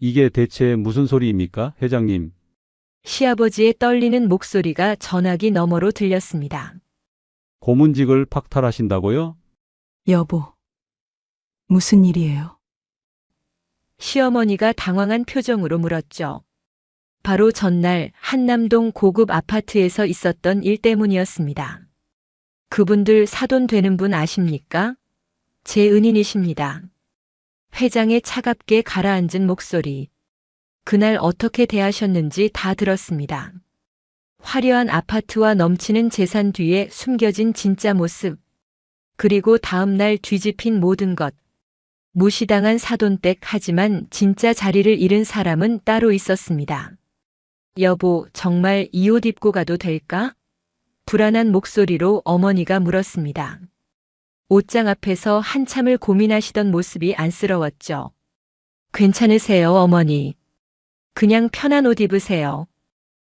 이게 대체 무슨 소리입니까, 회장님? 시아버지의 떨리는 목소리가 전화기 너머로 들렸습니다. 고문직을 박탈하신다고요? 여보, 무슨 일이에요? 시어머니가 당황한 표정으로 물었죠. 바로 전날 한남동 고급 아파트에서 있었던 일 때문이었습니다. 그분들 사돈 되는 분 아십니까? 제 은인이십니다. 회장의 차갑게 가라앉은 목소리. 그날 어떻게 대하셨는지 다 들었습니다. 화려한 아파트와 넘치는 재산 뒤에 숨겨진 진짜 모습. 그리고 다음날 뒤집힌 모든 것. 무시당한 사돈댁 하지만 진짜 자리를 잃은 사람은 따로 있었습니다. 여보, 정말 이 옷 입고 가도 될까? 불안한 목소리로 어머니가 물었습니다. 옷장 앞에서 한참을 고민하시던 모습이 안쓰러웠죠. 괜찮으세요, 어머니. 그냥 편한 옷 입으세요.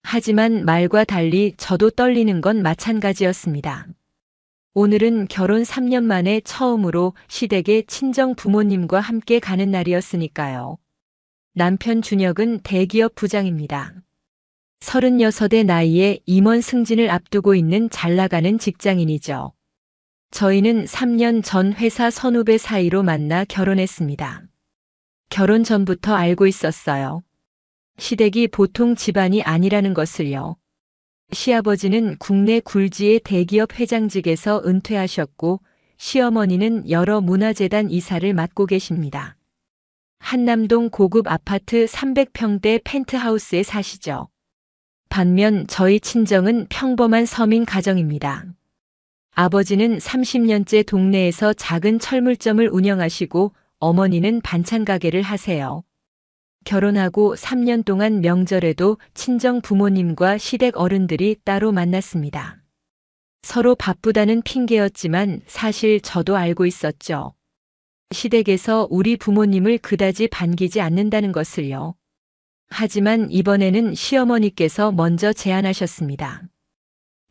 하지만 말과 달리 저도 떨리는 건 마찬가지였습니다. 오늘은 결혼 3년 만에 처음으로 시댁의 친정 부모님과 함께 가는 날이었으니까요. 남편 준혁은 대기업 부장입니다. 36의 나이에 임원 승진을 앞두고 있는 잘나가는 직장인이죠. 저희는 3년 전 회사 선후배 사이로 만나 결혼했습니다. 결혼 전부터 알고 있었어요. 시댁이 보통 집안이 아니라는 것을요. 시아버지는 국내 굴지의 대기업 회장직에서 은퇴하셨고 시어머니는 여러 문화재단 이사를 맡고 계십니다. 한남동 고급 아파트 300평대 펜트하우스에 사시죠. 반면 저희 친정은 평범한 서민 가정입니다. 아버지는 30년째 동네에서 작은 철물점을 운영하시고 어머니는 반찬 가게를 하세요. 결혼하고 3년 동안 명절에도 친정 부모님과 시댁 어른들이 따로 만났습니다. 서로 바쁘다는 핑계였지만 사실 저도 알고 있었죠. 시댁에서 우리 부모님을 그다지 반기지 않는다는 것을요. 하지만 이번에는 시어머니께서 먼저 제안하셨습니다.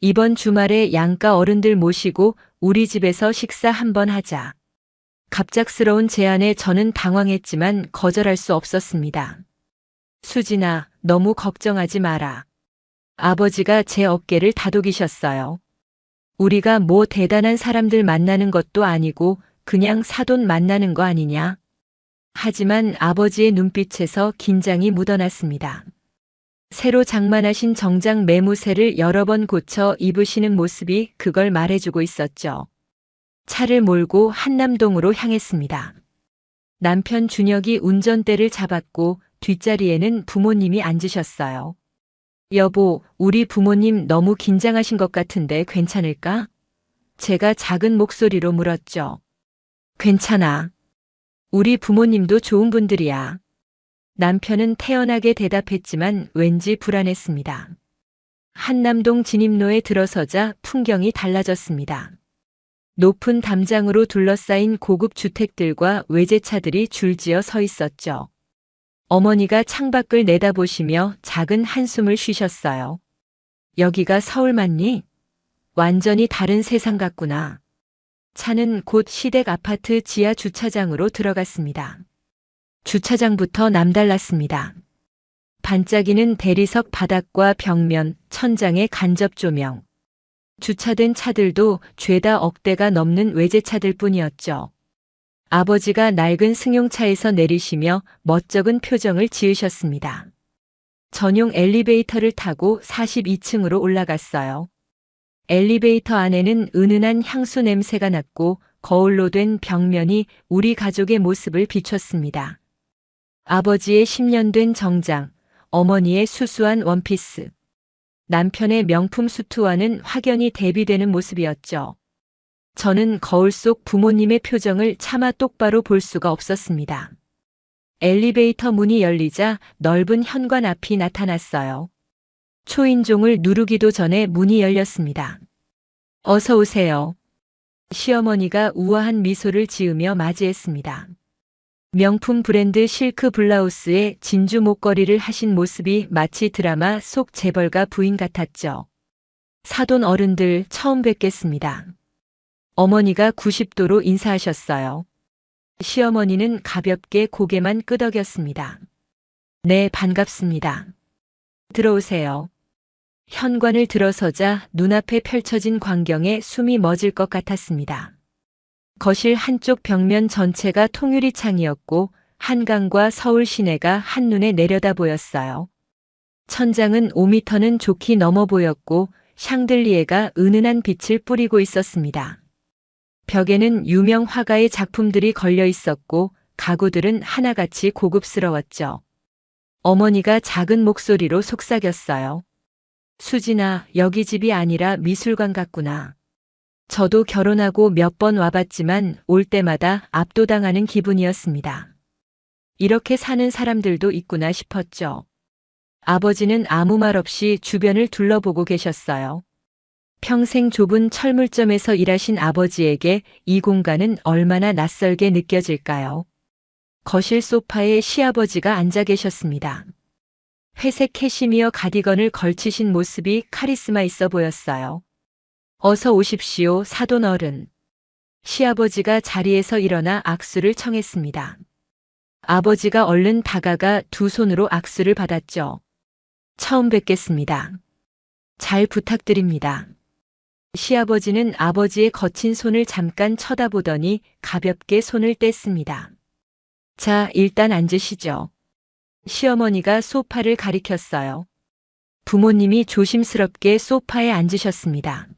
이번 주말에 양가 어른들 모시고 우리 집에서 식사 한번 하자. 갑작스러운 제안에 저는 당황했지만 거절할 수 없었습니다. 수진아, 너무 걱정하지 마라. 아버지가 제 어깨를 다독이셨어요. 우리가 뭐 대단한 사람들 만나는 것도 아니고 그냥 사돈 만나는 거 아니냐? 하지만 아버지의 눈빛에서 긴장이 묻어났습니다. 새로 장만하신 정장 매무새를 여러 번 고쳐 입으시는 모습이 그걸 말해주고 있었죠. 차를 몰고 한남동으로 향했습니다. 남편 준혁이 운전대를 잡았고 뒷자리에는 부모님이 앉으셨어요. 여보, 우리 부모님 너무 긴장하신 것 같은데 괜찮을까? 제가 작은 목소리로 물었죠. 괜찮아. 우리 부모님도 좋은 분들이야. 남편은 태연하게 대답했지만 왠지 불안했습니다. 한남동 진입로에 들어서자 풍경이 달라졌습니다. 높은 담장으로 둘러싸인 고급 주택들과 외제차들이 줄지어 서 있었죠. 어머니가 창밖을 내다보시며 작은 한숨을 쉬셨어요. 여기가 서울 맞니? 완전히 다른 세상 같구나. 차는 곧 시댁 아파트 지하 주차장으로 들어갔습니다. 주차장부터 남달랐습니다. 반짝이는 대리석 바닥과 벽면, 천장의 간접 조명. 주차된 차들도 죄다 억대가 넘는 외제차들 뿐이었죠. 아버지가 낡은 승용차에서 내리시며 멋쩍은 표정을 지으셨습니다. 전용 엘리베이터를 타고 42층으로 올라갔어요. 엘리베이터 안에는 은은한 향수 냄새가 났고 거울로 된 벽면이 우리 가족의 모습을 비췄습니다. 아버지의 10년 된 정장, 어머니의 수수한 원피스, 남편의 명품 수트와는 확연히 대비되는 모습이었죠. 저는 거울 속 부모님의 표정을 차마 똑바로 볼 수가 없었습니다. 엘리베이터 문이 열리자 넓은 현관 앞이 나타났어요. 초인종을 누르기도 전에 문이 열렸습니다. 어서 오세요. 시어머니가 우아한 미소를 지으며 맞이했습니다. 명품 브랜드 실크 블라우스에 진주 목걸이를 하신 모습이 마치 드라마 속 재벌가 부인 같았죠. 사돈 어른들 처음 뵙겠습니다. 어머니가 90도로 인사하셨어요. 시어머니는 가볍게 고개만 끄덕였습니다. 네, 반갑습니다. 들어오세요. 현관을 들어서자 눈앞에 펼쳐진 광경에 숨이 멎을 것 같았습니다. 거실 한쪽 벽면 전체가 통유리 창이었고 한강과 서울 시내가 한눈에 내려다 보였어요. 천장은 5미터는 좋게 넘어 보였고 샹들리에가 은은한 빛을 뿌리고 있었습니다. 벽에는 유명 화가의 작품들이 걸려 있었고 가구들은 하나같이 고급스러웠죠. 어머니가 작은 목소리로 속삭였어요. 수진아, 여기 집이 아니라 미술관 같구나. 저도 결혼하고 몇 번 와봤지만 올 때마다 압도당하는 기분이었습니다. 이렇게 사는 사람들도 있구나 싶었죠. 아버지는 아무 말 없이 주변을 둘러보고 계셨어요. 평생 좁은 철물점에서 일하신 아버지에게 이 공간은 얼마나 낯설게 느껴질까요? 거실 소파에 시아버지가 앉아 계셨습니다. 회색 캐시미어 가디건을 걸치신 모습이 카리스마 있어 보였어요. 어서 오십시오, 사돈 어른. 시아버지가 자리에서 일어나 악수를 청했습니다. 아버지가 얼른 다가가 두 손으로 악수를 받았죠. 처음 뵙겠습니다. 잘 부탁드립니다. 시아버지는 아버지의 거친 손을 잠깐 쳐다보더니 가볍게 손을 뗐습니다. 자, 일단 앉으시죠. 시어머니가 소파를 가리켰어요. 부모님이 조심스럽게 소파에 앉으셨습니다.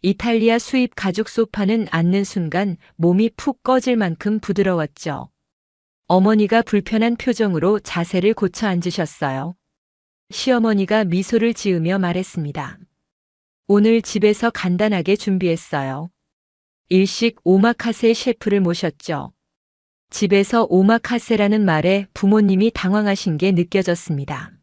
이탈리아 수입 가죽 소파는 앉는 순간 몸이 푹 꺼질 만큼 부드러웠죠. 어머니가 불편한 표정으로 자세를 고쳐 앉으셨어요. 시어머니가 미소를 지으며 말했습니다. 오늘 집에서 간단하게 준비했어요. 일식 오마카세 셰프를 모셨죠. 집에서 오마카세라는 말에 부모님이 당황하신 게 느껴졌습니다.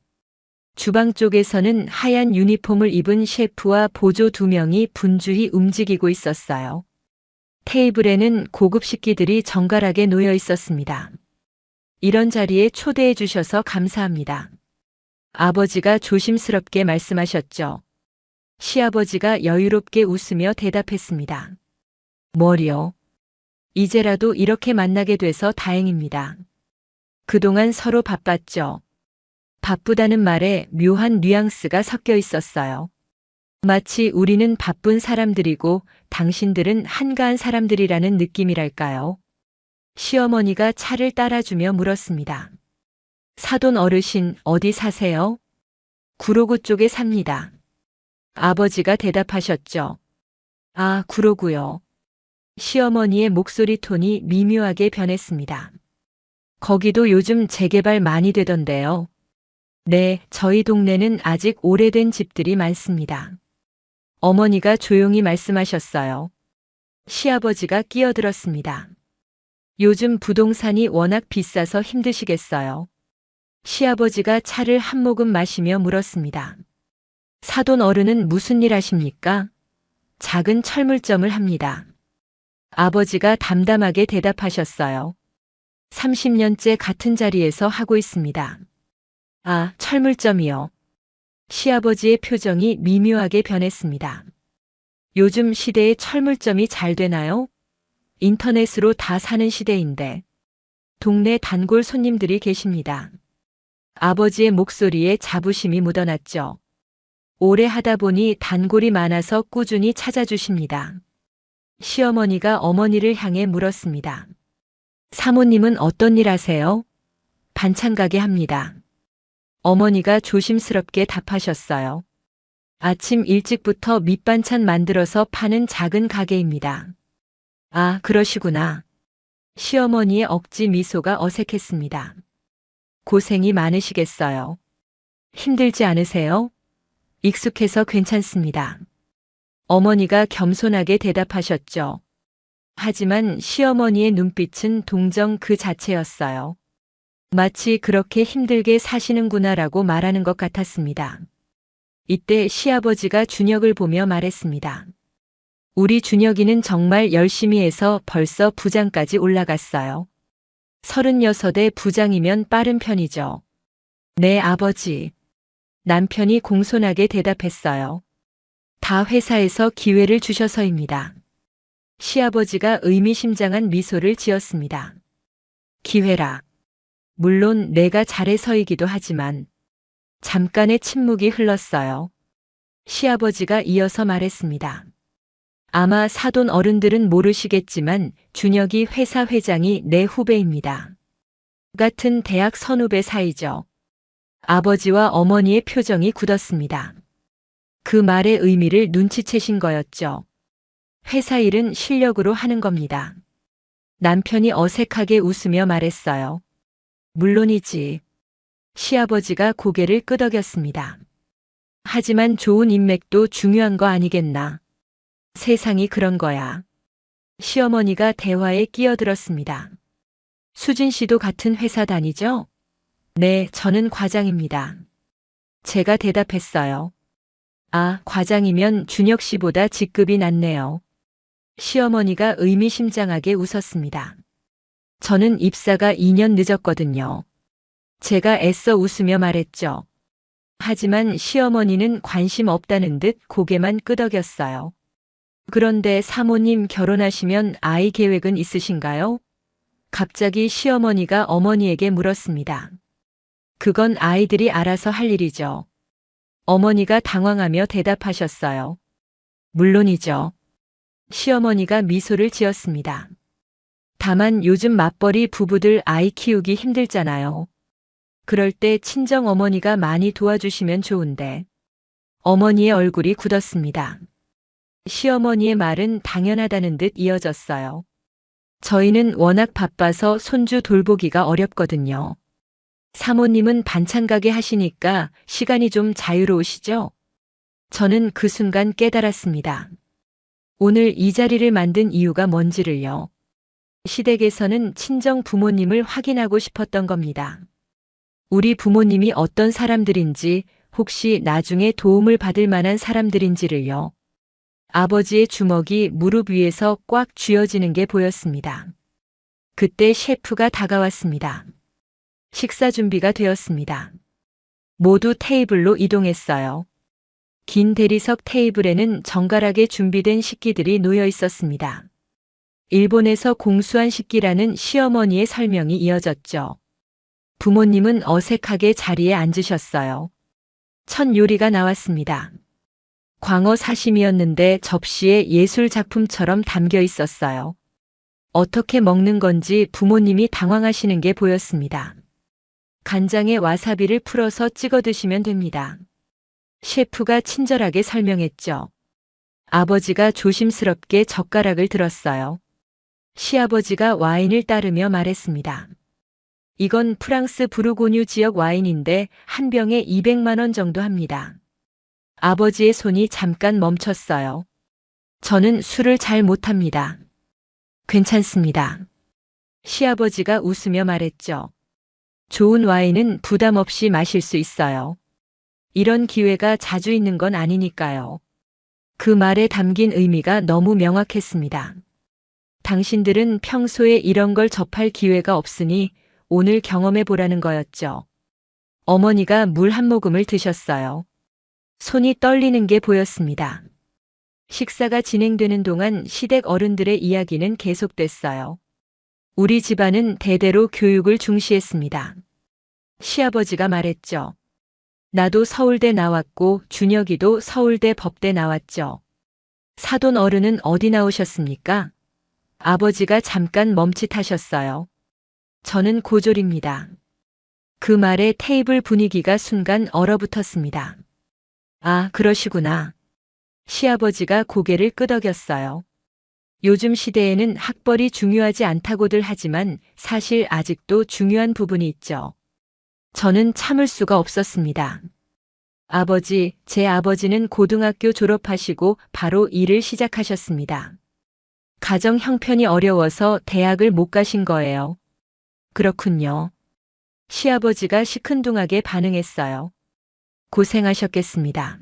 주방 쪽에서는 하얀 유니폼을 입은 셰프와 보조 2명이 분주히 움직이고 있었어요. 테이블에는 고급 식기들이 정갈하게 놓여 있었습니다. 이런 자리에 초대해 주셔서 감사합니다. 아버지가 조심스럽게 말씀하셨죠. 시아버지가 여유롭게 웃으며 대답했습니다. 뭐요? 이제라도 이렇게 만나게 돼서 다행입니다. 그동안 서로 바빴죠. 바쁘다는 말에 묘한 뉘앙스가 섞여 있었어요. 마치 우리는 바쁜 사람들이고 당신들은 한가한 사람들이라는 느낌이랄까요. 시어머니가 차를 따라주며 물었습니다. 사돈 어르신 어디 사세요? 구로구 쪽에 삽니다. 아버지가 대답하셨죠. 아, 구로구요. 시어머니의 목소리 톤이 미묘하게 변했습니다. 거기도 요즘 재개발 많이 되던데요. 네, 저희 동네는 아직 오래된 집들이 많습니다. 어머니가 조용히 말씀하셨어요. 시아버지가 끼어들었습니다. 요즘 부동산이 워낙 비싸서 힘드시겠어요. 시아버지가 차를 한 모금 마시며 물었습니다. 사돈 어른은 무슨 일 하십니까? 작은 철물점을 합니다. 아버지가 담담하게 대답하셨어요. 30년째 같은 자리에서 하고 있습니다. 아, 철물점이요. 시아버지의 표정이 미묘하게 변했습니다. 요즘 시대에 철물점이 잘 되나요? 인터넷으로 다 사는 시대인데. 동네 단골 손님들이 계십니다. 아버지의 목소리에 자부심이 묻어났죠. 오래 하다 보니 단골이 많아서 꾸준히 찾아주십니다. 시어머니가 어머니를 향해 물었습니다. 사모님은 어떤 일 하세요? 반찬 가게 합니다. 어머니가 조심스럽게 답하셨어요. 아침 일찍부터 밑반찬 만들어서 파는 작은 가게입니다. 아, 그러시구나. 시어머니의 억지 미소가 어색했습니다. 고생이 많으시겠어요. 힘들지 않으세요? 익숙해서 괜찮습니다. 어머니가 겸손하게 대답하셨죠. 하지만 시어머니의 눈빛은 동정 그 자체였어요. 마치 그렇게 힘들게 사시는구나라고 말하는 것 같았습니다. 이때 시아버지가 준혁을 보며 말했습니다. 우리 준혁이는 정말 열심히 해서 벌써 부장까지 올라갔어요. 36에 부장이면 빠른 편이죠. 네, 아버지. 남편이 공손하게 대답했어요. 다 회사에서 기회를 주셔서입니다. 시아버지가 의미심장한 미소를 지었습니다. 기회라. 물론 내가 잘해서이기도 하지만 잠깐의 침묵이 흘렀어요. 시아버지가 이어서 말했습니다. 아마 사돈 어른들은 모르시겠지만 준혁이 회사 회장이 내 후배입니다. 같은 대학 선후배 사이죠. 아버지와 어머니의 표정이 굳었습니다. 그 말의 의미를 눈치채신 거였죠. 회사 일은 실력으로 하는 겁니다. 남편이 어색하게 웃으며 말했어요. 물론이지. 시아버지가 고개를 끄덕였습니다. 하지만 좋은 인맥도 중요한 거 아니겠나. 세상이 그런 거야. 시어머니가 대화에 끼어들었습니다. 수진 씨도 같은 회사 다니죠? 네, 저는 과장입니다. 제가 대답했어요. 아, 과장이면 준혁 씨보다 직급이 낮네요. 시어머니가 의미심장하게 웃었습니다. 저는 입사가 2년 늦었거든요. 제가 애써 웃으며 말했죠. 하지만 시어머니는 관심 없다는 듯 고개만 끄덕였어요. 그런데 사모님 결혼하시면 아이 계획은 있으신가요? 갑자기 시어머니가 어머니에게 물었습니다. 그건 아이들이 알아서 할 일이죠. 어머니가 당황하며 대답하셨어요. 물론이죠. 시어머니가 미소를 지었습니다. 다만 요즘 맞벌이 부부들 아이 키우기 힘들잖아요. 그럴 때 친정 어머니가 많이 도와주시면 좋은데. 어머니의 얼굴이 굳었습니다. 시어머니의 말은 당연하다는 듯 이어졌어요. 저희는 워낙 바빠서 손주 돌보기가 어렵거든요. 사모님은 반찬 가게 하시니까 시간이 좀 자유로우시죠? 저는 그 순간 깨달았습니다. 오늘 이 자리를 만든 이유가 뭔지를요. 시댁에서는 친정 부모님을 확인하고 싶었던 겁니다. 우리 부모님이 어떤 사람들인지, 혹시 나중에 도움을 받을 만한 사람들인지를요. 아버지의 주먹이 무릎 위에서 꽉 쥐어지는 게 보였습니다. 그때 셰프가 다가왔습니다. 식사 준비가 되었습니다. 모두 테이블로 이동했어요. 긴 대리석 테이블에는 정갈하게 준비된 식기들이 놓여 있었습니다. 일본에서 공수한 식기라는 시어머니의 설명이 이어졌죠. 부모님은 어색하게 자리에 앉으셨어요. 첫 요리가 나왔습니다. 광어 사심이었는데 접시에 예술 작품처럼 담겨 있었어요. 어떻게 먹는 건지 부모님이 당황하시는 게 보였습니다. 간장에 와사비를 풀어서 찍어 드시면 됩니다. 셰프가 친절하게 설명했죠. 아버지가 조심스럽게 젓가락을 들었어요. 시아버지가 와인을 따르며 말했습니다. 이건 프랑스 부르고뉴 지역 와인인데 한 병에 200만 원 정도 합니다. 아버지의 손이 잠깐 멈췄어요. 저는 술을 잘 못합니다. 괜찮습니다. 시아버지가 웃으며 말했죠. 좋은 와인은 부담 없이 마실 수 있어요. 이런 기회가 자주 있는 건 아니니까요. 그 말에 담긴 의미가 너무 명확했습니다. 당신들은 평소에 이런 걸 접할 기회가 없으니 오늘 경험해 보라는 거였죠. 어머니가 물 한 모금을 드셨어요. 손이 떨리는 게 보였습니다. 식사가 진행되는 동안 시댁 어른들의 이야기는 계속됐어요. 우리 집안은 대대로 교육을 중시했습니다. 시아버지가 말했죠. 나도 서울대 나왔고 준혁이도 서울대 법대 나왔죠. 사돈 어른은 어디 나오셨습니까? 아버지가 잠깐 멈칫하셨어요. 저는 고졸입니다. 그 말에 테이블 분위기가 순간 얼어붙었습니다. 아, 그러시구나. 시아버지가 고개를 끄덕였어요. 요즘 시대에는 학벌이 중요하지 않다고들 하지만 사실 아직도 중요한 부분이 있죠. 저는 참을 수가 없었습니다. 아버지, 제 아버지는 고등학교 졸업하시고 바로 일을 시작하셨습니다. 가정 형편이 어려워서 대학을 못 가신 거예요. 그렇군요. 시아버지가 시큰둥하게 반응했어요. 고생하셨겠습니다.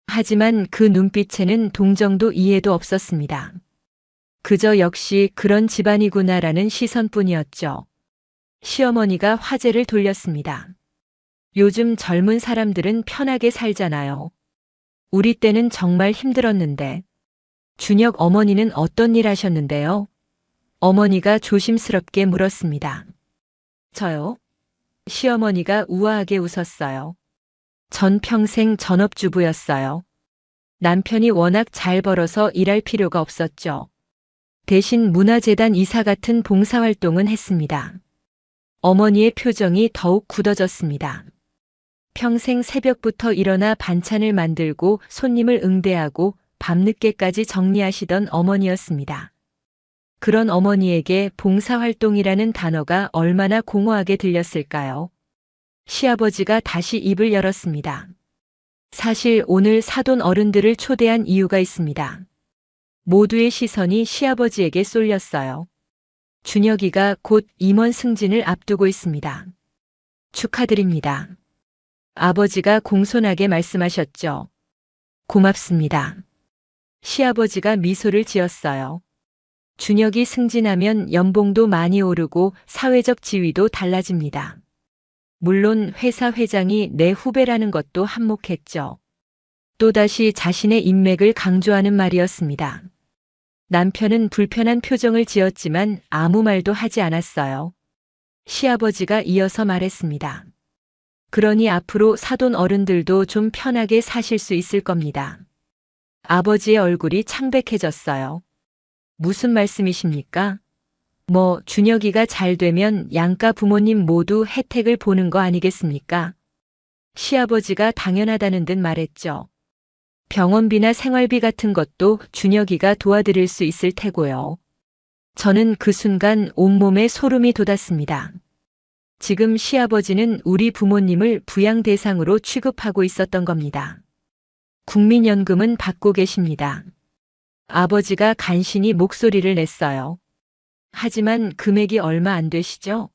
하지만 그 눈빛에는 동정도 이해도 없었습니다. 그저 역시 그런 집안이구나라는 시선뿐이었죠. 시어머니가 화제를 돌렸습니다. 요즘 젊은 사람들은 편하게 살잖아요. 우리 때는 정말 힘들었는데. 준혁 어머니는 어떤 일 하셨는데요? 어머니가 조심스럽게 물었습니다. 저요? 시어머니가 우아하게 웃었어요. 전 평생 전업주부였어요. 남편이 워낙 잘 벌어서 일할 필요가 없었죠. 대신 문화재단 이사 같은 봉사활동은 했습니다. 어머니의 표정이 더욱 굳어졌습니다. 평생 새벽부터 일어나 반찬을 만들고 손님을 응대하고 밤늦게까지 정리하시던 어머니였습니다. 그런 어머니에게 봉사활동이라는 단어가 얼마나 공허하게 들렸을까요? 시아버지가 다시 입을 열었습니다. 사실 오늘 사돈 어른들을 초대한 이유가 있습니다. 모두의 시선이 시아버지에게 쏠렸어요. 준혁이가 곧 임원 승진을 앞두고 있습니다. 축하드립니다. 아버지가 공손하게 말씀하셨죠. 고맙습니다. 시아버지가 미소를 지었어요. 준혁이 승진하면 연봉도 많이 오르고 사회적 지위도 달라집니다. 물론 회사 회장이 내 후배라는 것도 한몫했죠. 또다시 자신의 인맥을 강조하는 말이었습니다. 남편은 불편한 표정을 지었지만 아무 말도 하지 않았어요. 시아버지가 이어서 말했습니다. 그러니 앞으로 사돈 어른들도 좀 편하게 사실 수 있을 겁니다. 아버지의 얼굴이 창백해졌어요. 무슨 말씀이십니까? 준혁이가 잘 되면 양가 부모님 모두 혜택을 보는 거 아니겠습니까? 시아버지가 당연하다는 듯 말했죠. 병원비나 생활비 같은 것도 준혁이가 도와드릴 수 있을 테고요. 저는 그 순간 온몸에 소름이 돋았습니다. 지금 시아버지는 우리 부모님을 부양 대상으로 취급하고 있었던 겁니다. 국민연금은 받고 계십니다. 아버지가 간신히 목소리를 냈어요. 하지만 금액이 얼마 안 되시죠?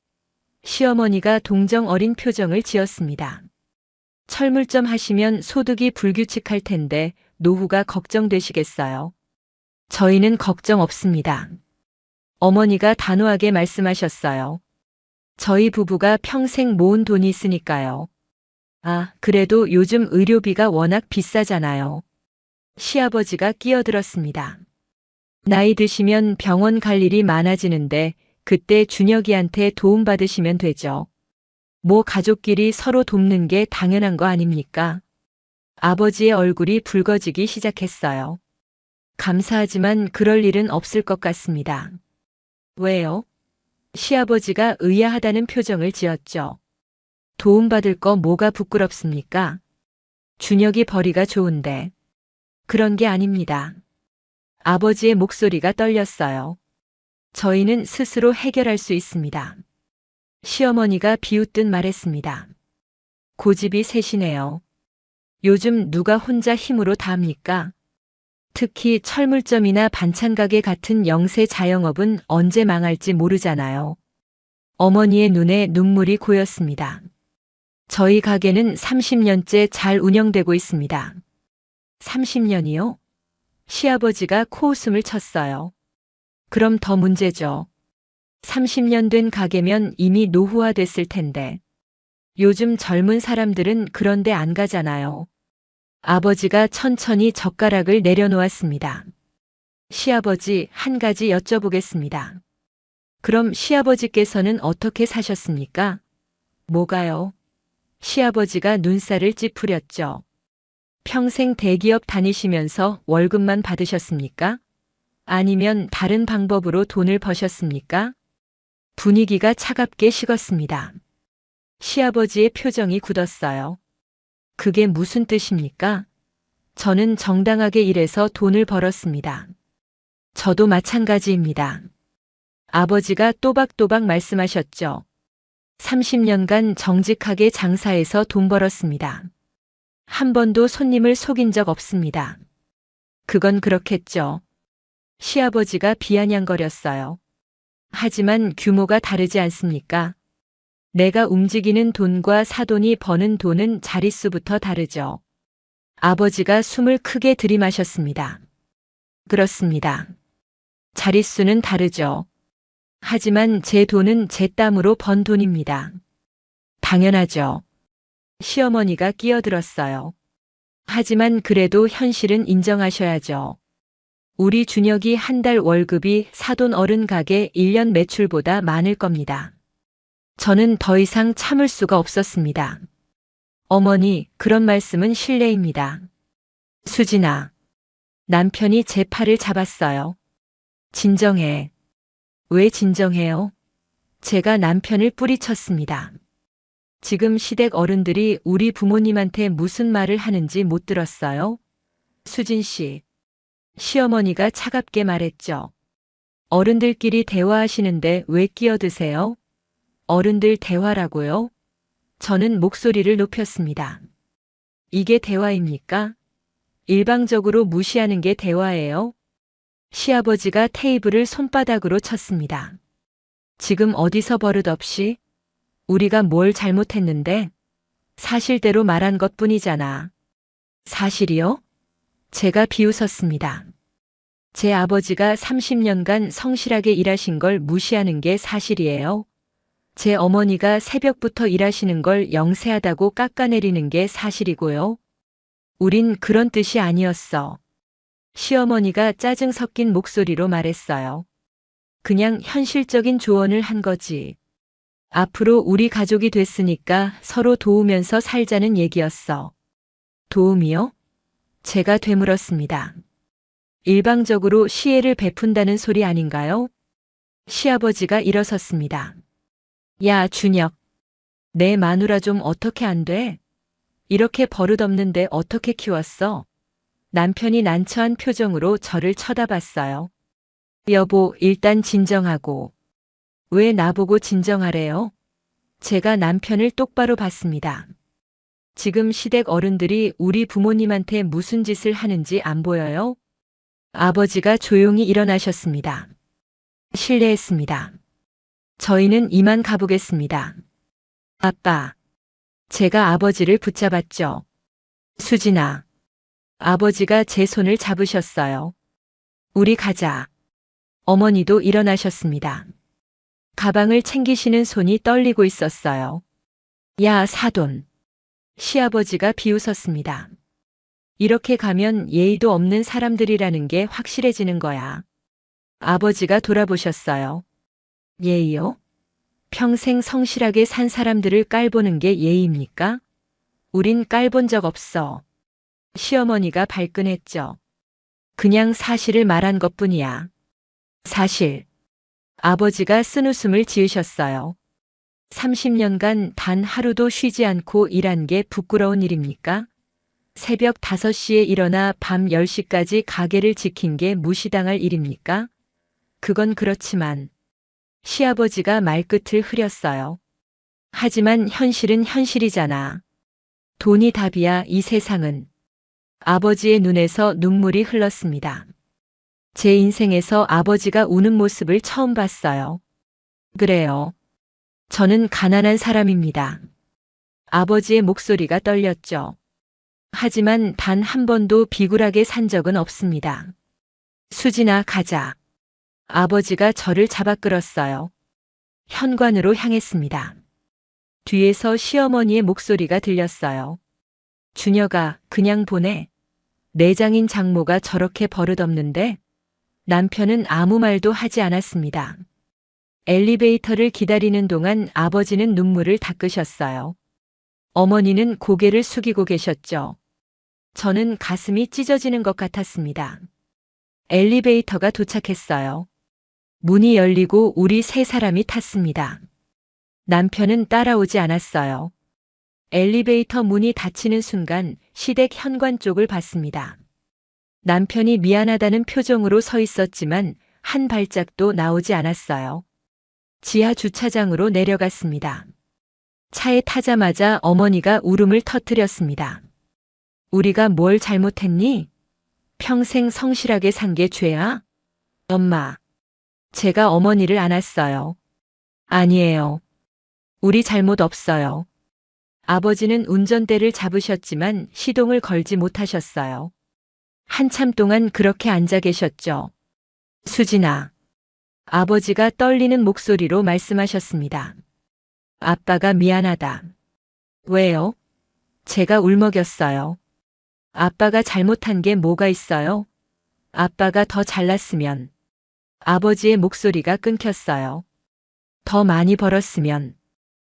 시어머니가 동정 어린 표정을 지었습니다. 철물점 하시면 소득이 불규칙할 텐데 노후가 걱정되시겠어요? 저희는 걱정 없습니다. 어머니가 단호하게 말씀하셨어요. 저희 부부가 평생 모은 돈이 있으니까요. 그래도 요즘 의료비가 워낙 비싸잖아요. 시아버지가 끼어들었습니다. 나이 드시면 병원 갈 일이 많아지는데 그때 준혁이한테 도움받으시면 되죠. 가족끼리 서로 돕는 게 당연한 거 아닙니까? 아버지의 얼굴이 붉어지기 시작했어요. 감사하지만 그럴 일은 없을 것 같습니다. 왜요? 시아버지가 의아하다는 표정을 지었죠. 도움받을 거 뭐가 부끄럽습니까? 준혁이 벌이가 좋은데. 그런 게 아닙니다. 아버지의 목소리가 떨렸어요. 저희는 스스로 해결할 수 있습니다. 시어머니가 비웃듯 말했습니다. 고집이 세시네요. 요즘 누가 혼자 힘으로 다 합니까? 특히 철물점이나 반찬가게 같은 영세 자영업은 언제 망할지 모르잖아요. 어머니의 눈에 눈물이 고였습니다. 저희 가게는 30년째 잘 운영되고 있습니다. 30년이요? 시아버지가 코웃음을 쳤어요. 그럼 더 문제죠. 30년 된 가게면 이미 노후화됐을 텐데. 요즘 젊은 사람들은 그런데 안 가잖아요. 아버지가 천천히 젓가락을 내려놓았습니다. 시아버지, 한 가지 여쭤보겠습니다. 그럼 시아버지께서는 어떻게 사셨습니까? 뭐가요? 시아버지가 눈살을 찌푸렸죠. 평생 대기업 다니시면서 월급만 받으셨습니까? 아니면 다른 방법으로 돈을 버셨습니까? 분위기가 차갑게 식었습니다. 시아버지의 표정이 굳었어요. 그게 무슨 뜻입니까? 저는 정당하게 일해서 돈을 벌었습니다. 저도 마찬가지입니다. 아버지가 또박또박 말씀하셨죠. 30년간 정직하게 장사해서 돈 벌었습니다. 한 번도 손님을 속인 적 없습니다. 그건 그렇겠죠. 시아버지가 비아냥거렸어요. 하지만 규모가 다르지 않습니까? 내가 움직이는 돈과 사돈이 버는 돈은 자릿수부터 다르죠. 아버지가 숨을 크게 들이마셨습니다. 그렇습니다. 자릿수는 다르죠. 하지만 제 돈은 제 땀으로 번 돈입니다. 당연하죠. 시어머니가 끼어들었어요. 하지만 그래도 현실은 인정하셔야죠. 우리 준혁이 한 달 월급이 사돈 어른 가게 1년 매출보다 많을 겁니다. 저는 더 이상 참을 수가 없었습니다. 어머니, 그런 말씀은 실례입니다. 수진아. 남편이 제 팔을 잡았어요. 진정해. 왜 진정해요? 제가 남편을 뿌리쳤습니다. 지금 시댁 어른들이 우리 부모님한테 무슨 말을 하는지 못 들었어요? 수진 씨. 시어머니가 차갑게 말했죠. 어른들끼리 대화하시는데 왜 끼어드세요? 어른들 대화라고요? 저는 목소리를 높였습니다. 이게 대화입니까? 일방적으로 무시하는 게 대화예요? 시아버지가 테이블을 손바닥으로 쳤습니다. 지금 어디서 버릇없이? 우리가 뭘 잘못했는데? 사실대로 말한 것뿐이잖아. 사실이요? 제가 비웃었습니다. 제 아버지가 30년간 성실하게 일하신 걸 무시하는 게 사실이에요? 제 어머니가 새벽부터 일하시는 걸 영세하다고 깎아내리는 게 사실이고요? 우린 그런 뜻이 아니었어. 시어머니가 짜증 섞인 목소리로 말했어요. 그냥 현실적인 조언을 한 거지. 앞으로 우리 가족이 됐으니까 서로 도우면서 살자는 얘기였어. 도움이요? 제가 되물었습니다. 일방적으로 시혜를 베푼다는 소리 아닌가요? 시아버지가 일어섰습니다. 야, 준혁. 내 마누라 좀 어떻게 안 돼? 이렇게 버릇없는데 어떻게 키웠어? 남편이 난처한 표정으로 저를 쳐다봤어요. 여보, 일단 진정하고. 왜 나보고 진정하래요? 제가 남편을 똑바로 봤습니다. 지금 시댁 어른들이 우리 부모님한테 무슨 짓을 하는지 안 보여요? 아버지가 조용히 일어나셨습니다. 실례했습니다. 저희는 이만 가보겠습니다. 아빠. 제가 아버지를 붙잡았죠. 수진아. 아버지가 제 손을 잡으셨어요. 우리 가자. 어머니도 일어나셨습니다. 가방을 챙기시는 손이 떨리고 있었어요. 야, 사돈. 시아버지가 비웃었습니다. 이렇게 가면 예의도 없는 사람들이라는 게 확실해지는 거야. 아버지가 돌아보셨어요. 예의요? 평생 성실하게 산 사람들을 깔보는 게 예의입니까? 우린 깔본 적 없어. 시어머니가 발끈했죠. 그냥 사실을 말한 것뿐이야. 사실. 아버지가 쓴웃음을 지으셨어요. 30년간 단 하루도 쉬지 않고 일한 게 부끄러운 일입니까? 새벽 5시에 일어나 밤 10시까지 가게를 지킨 게 무시당할 일입니까? 그건 그렇지만 시아버지가 말끝을 흐렸어요. 하지만 현실은 현실이잖아. 돈이 답이야, 이 세상은. 아버지의 눈에서 눈물이 흘렀습니다. 제 인생에서 아버지가 우는 모습을 처음 봤어요. 그래요. 저는 가난한 사람입니다. 아버지의 목소리가 떨렸죠. 하지만 단 한 번도 비굴하게 산 적은 없습니다. 수진아, 가자. 아버지가 저를 잡아 끌었어요. 현관으로 향했습니다. 뒤에서 시어머니의 목소리가 들렸어요. 준혁아, 그냥 보내. 내장인 장모가 저렇게 버릇없는데? 남편은 아무 말도 하지 않았습니다. 엘리베이터를 기다리는 동안 아버지는 눈물을 닦으셨어요. 어머니는 고개를 숙이고 계셨죠. 저는 가슴이 찢어지는 것 같았습니다. 엘리베이터가 도착했어요. 문이 열리고 우리 세 사람이 탔습니다. 남편은 따라오지 않았어요. 엘리베이터 문이 닫히는 순간 시댁 현관 쪽을 봤습니다. 남편이 미안하다는 표정으로 서 있었지만 한 발짝도 나오지 않았어요. 지하 주차장으로 내려갔습니다. 차에 타자마자 어머니가 울음을 터뜨렸습니다. 우리가 뭘 잘못했니? 평생 성실하게 산 게 죄야? 엄마. 제가 어머니를 안았어요. 아니에요. 우리 잘못 없어요. 아버지는 운전대를 잡으셨지만 시동을 걸지 못하셨어요. 한참 동안 그렇게 앉아 계셨죠. 수진아. 아버지가 떨리는 목소리로 말씀하셨습니다. 아빠가 미안하다. 왜요? 제가 울먹였어요. 아빠가 잘못한 게 뭐가 있어요? 아빠가 더 잘났으면. 아버지의 목소리가 끊겼어요. 더 많이 벌었으면.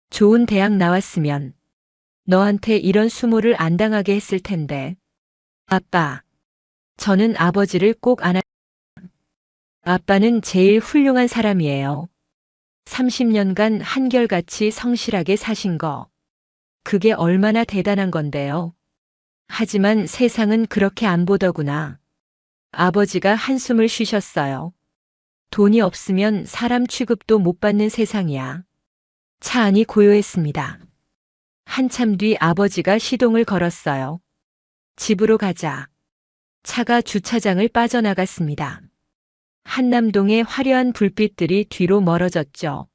좋은 대학 나왔으면 너한테 이런 수모를 안 당하게 했을 텐데. 아빠. 저는 아버지를 꼭 안아. 아빠는 제일 훌륭한 사람이에요. 30년간 한결같이 성실하게 사신 거. 그게 얼마나 대단한 건데요. 하지만 세상은 그렇게 안 보더구나. 아버지가 한숨을 쉬셨어요. 돈이 없으면 사람 취급도 못 받는 세상이야. 차 안이 고요했습니다. 한참 뒤 아버지가 시동을 걸었어요. 집으로 가자. 차가 주차장을 빠져나갔습니다. 한남동의 화려한 불빛들이 뒤로 멀어졌죠.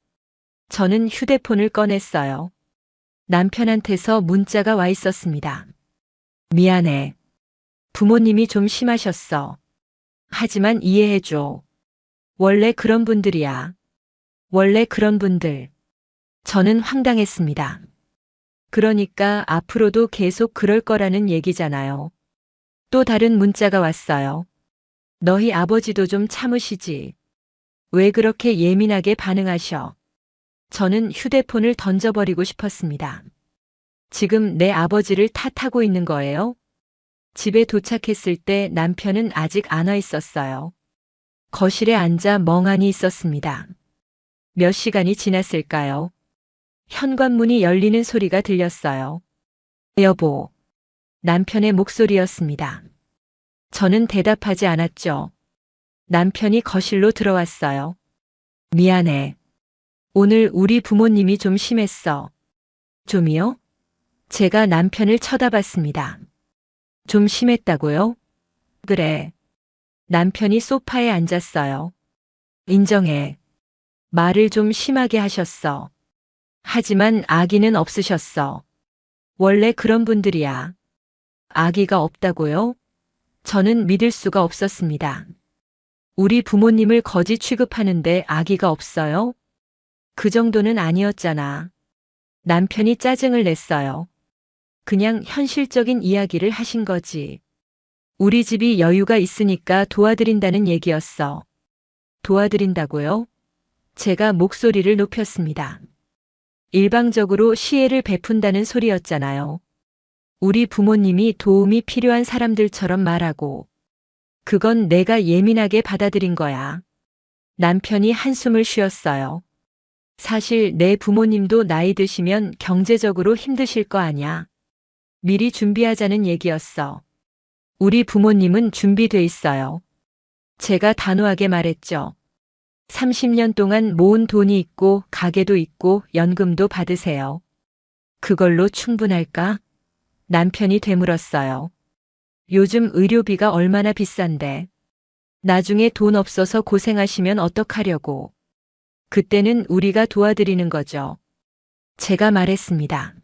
저는 휴대폰을 꺼냈어요. 남편한테서 문자가 와 있었습니다. 미안해. 부모님이 좀 심하셨어. 하지만 이해해줘. 원래 그런 분들이야. 원래 그런 분들. 저는 황당했습니다. 그러니까 앞으로도 계속 그럴 거라는 얘기잖아요. 또 다른 문자가 왔어요. 너희 아버지도 좀 참으시지. 왜 그렇게 예민하게 반응하셔? 저는 휴대폰을 던져버리고 싶었습니다. 지금 내 아버지를 탓하고 있는 거예요? 집에 도착했을 때 남편은 아직 안 와 있었어요. 거실에 앉아 멍하니 있었습니다. 몇 시간이 지났을까요? 현관문이 열리는 소리가 들렸어요. 여보. 남편의 목소리였습니다. 저는 대답하지 않았죠. 남편이 거실로 들어왔어요. 미안해. 오늘 우리 부모님이 좀 심했어. 좀이요? 제가 남편을 쳐다봤습니다. 좀 심했다고요? 그래. 남편이 소파에 앉았어요. 인정해. 말을 좀 심하게 하셨어. 하지만 아기는 없으셨어. 원래 그런 분들이야. 아기가 없다고요? 저는 믿을 수가 없었습니다. 우리 부모님을 거지 취급하는데 아기가 없어요? 그 정도는 아니었잖아. 남편이 짜증을 냈어요. 그냥 현실적인 이야기를 하신 거지. 우리 집이 여유가 있으니까 도와드린다는 얘기였어. 도와드린다고요? 제가 목소리를 높였습니다. 일방적으로 시혜를 베푼다는 소리였잖아요. 우리 부모님이 도움이 필요한 사람들처럼 말하고. 그건 내가 예민하게 받아들인 거야. 남편이 한숨을 쉬었어요. 사실 내 부모님도 나이 드시면 경제적으로 힘드실 거 아냐. 미리 준비하자는 얘기였어. 우리 부모님은 준비돼 있어요. 제가 단호하게 말했죠. 30년 동안 모은 돈이 있고 가게도 있고 연금도 받으세요. 그걸로 충분할까? 남편이 되물었어요. 요즘 의료비가 얼마나 비싼데. 나중에 돈 없어서 고생하시면 어떡하려고. 그때는 우리가 도와드리는 거죠. 제가 말했습니다.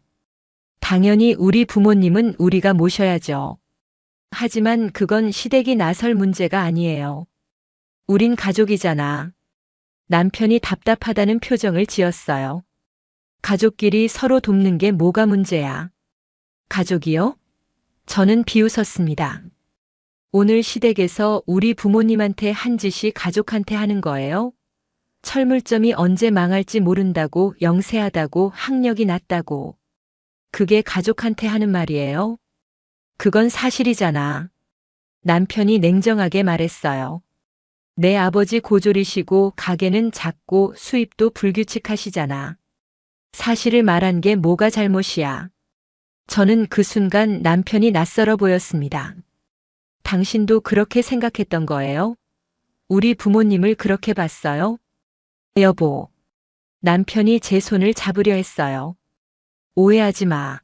당연히 우리 부모님은 우리가 모셔야죠. 하지만 그건 시댁이 나설 문제가 아니에요. 우린 가족이잖아. 남편이 답답하다는 표정을 지었어요. 가족끼리 서로 돕는 게 뭐가 문제야? 가족이요? 저는 비웃었습니다. 오늘 시댁에서 우리 부모님한테 한 짓이 가족한테 하는 거예요? 철물점이 언제 망할지 모른다고 영세하다고 학력이 낮다고. 그게 가족한테 하는 말이에요? 그건 사실이잖아. 남편이 냉정하게 말했어요. 내 아버지 고졸이시고 가게는 작고 수입도 불규칙하시잖아. 사실을 말한 게 뭐가 잘못이야. 저는 그 순간 남편이 낯설어 보였습니다. 당신도 그렇게 생각했던 거예요? 우리 부모님을 그렇게 봤어요? 여보. 남편이 제 손을 잡으려 했어요. 오해하지 마.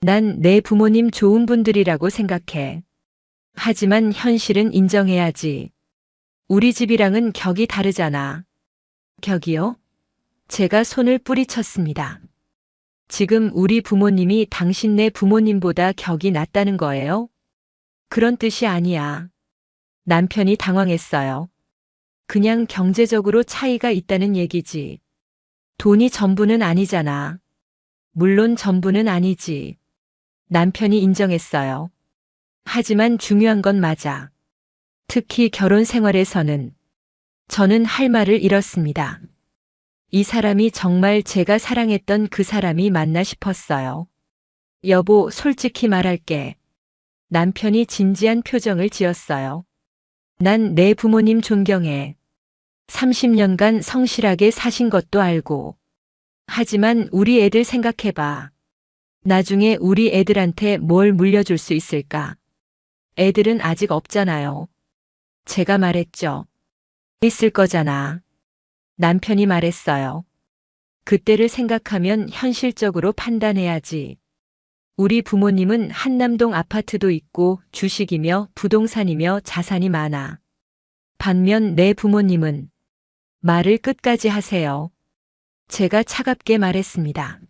난 내 부모님 좋은 분들이라고 생각해. 하지만 현실은 인정해야지. 우리 집이랑은 격이 다르잖아. 격이요? 제가 손을 뿌리쳤습니다. 지금 우리 부모님이 당신네 부모님보다 격이 낮다는 거예요? 그런 뜻이 아니야. 남편이 당황했어요. 그냥 경제적으로 차이가 있다는 얘기지. 돈이 전부는 아니잖아. 물론 전부는 아니지. 남편이 인정했어요. 하지만 중요한 건 맞아. 특히 결혼 생활에서는. 저는 할 말을 잃었습니다. 이 사람이 정말 제가 사랑했던 그 사람이 맞나 싶었어요. 여보, 솔직히 말할게. 남편이 진지한 표정을 지었어요. 난 내 부모님 존경해. 30년간 성실하게 사신 것도 알고. 하지만 우리 애들 생각해봐. 나중에 우리 애들한테 뭘 물려줄 수 있을까? 애들은 아직 없잖아요. 제가 말했죠. 있을 거잖아. 남편이 말했어요. 그때를 생각하면 현실적으로 판단해야지. 우리 부모님은 한남동 아파트도 있고 주식이며 부동산이며 자산이 많아. 반면 내 부모님은 말을 끝까지 하세요. 제가 차갑게 말했습니다.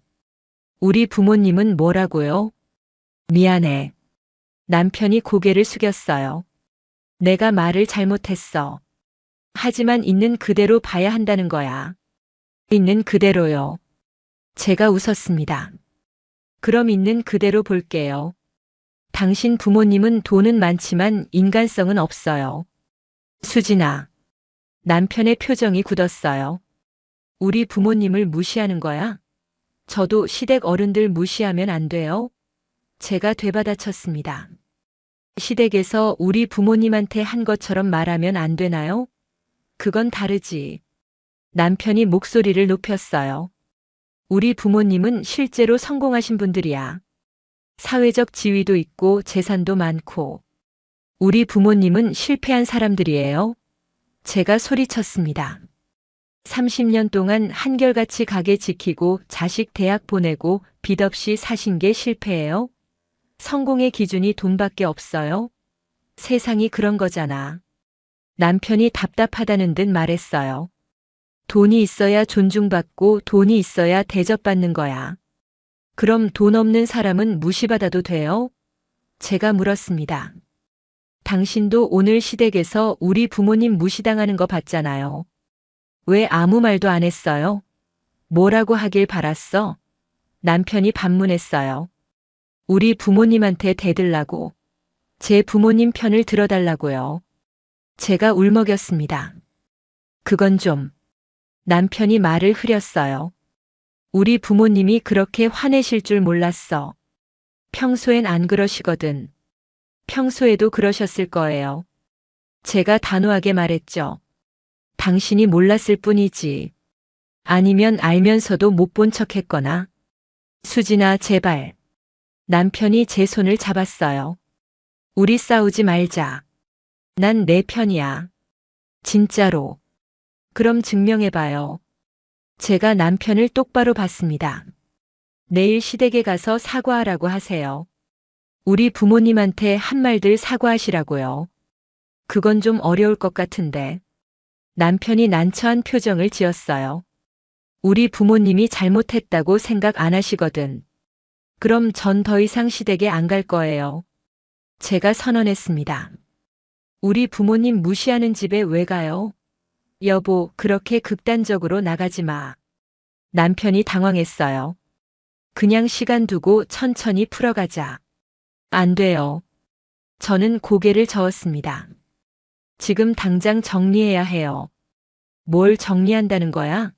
우리 부모님은 뭐라고요? 미안해. 남편이 고개를 숙였어요. 내가 말을 잘못했어. 하지만 있는 그대로 봐야 한다는 거야. 있는 그대로요. 제가 웃었습니다. 그럼 있는 그대로 볼게요. 당신 부모님은 돈은 많지만 인간성은 없어요. 수진아. 남편의 표정이 굳었어요. 우리 부모님을 무시하는 거야? 저도 시댁 어른들 무시하면 안 돼요? 제가 되받아쳤습니다. 시댁에서 우리 부모님한테 한 것처럼 말하면 안 되나요? 그건 다르지. 남편이 목소리를 높였어요. 우리 부모님은 실제로 성공하신 분들이야. 사회적 지위도 있고 재산도 많고. 우리 부모님은 실패한 사람들이에요. 제가 소리쳤습니다. 30년 동안 한결같이 가게 지키고 자식 대학 보내고 빚 없이 사신 게 실패예요? 성공의 기준이 돈밖에 없어요? 세상이 그런 거잖아. 남편이 답답하다는 듯 말했어요. 돈이 있어야 존중받고 돈이 있어야 대접받는 거야. 그럼 돈 없는 사람은 무시받아도 돼요? 제가 물었습니다. 당신도 오늘 시댁에서 우리 부모님 무시당하는 거 봤잖아요. 왜 아무 말도 안 했어요? 뭐라고 하길 바랐어? 남편이 반문했어요. 우리 부모님한테 대들라고. 제 부모님 편을 들어달라고요. 제가 울먹였습니다. 그건 좀. 남편이 말을 흐렸어요. 우리 부모님이 그렇게 화내실 줄 몰랐어. 평소엔 안 그러시거든. 평소에도 그러셨을 거예요. 제가 단호하게 말했죠. 당신이 몰랐을 뿐이지. 아니면 알면서도 못 본 척 했거나. 수진아, 제발. 남편이 제 손을 잡았어요. 우리 싸우지 말자. 난 내 편이야. 진짜로. 그럼 증명해봐요. 제가 남편을 똑바로 봤습니다. 내일 시댁에 가서 사과하라고 하세요. 우리 부모님한테 한 말들 사과하시라고요. 그건 좀 어려울 것 같은데. 남편이 난처한 표정을 지었어요. 우리 부모님이 잘못했다고 생각 안 하시거든. 그럼 전 더 이상 시댁에 안 갈 거예요. 제가 선언했습니다. 우리 부모님 무시하는 집에 왜 가요? 여보, 그렇게 극단적으로 나가지 마. 남편이 당황했어요. 그냥 시간 두고 천천히 풀어가자. 안 돼요. 저는 고개를 저었습니다. 지금 당장 정리해야 해요. 뭘 정리한다는 거야?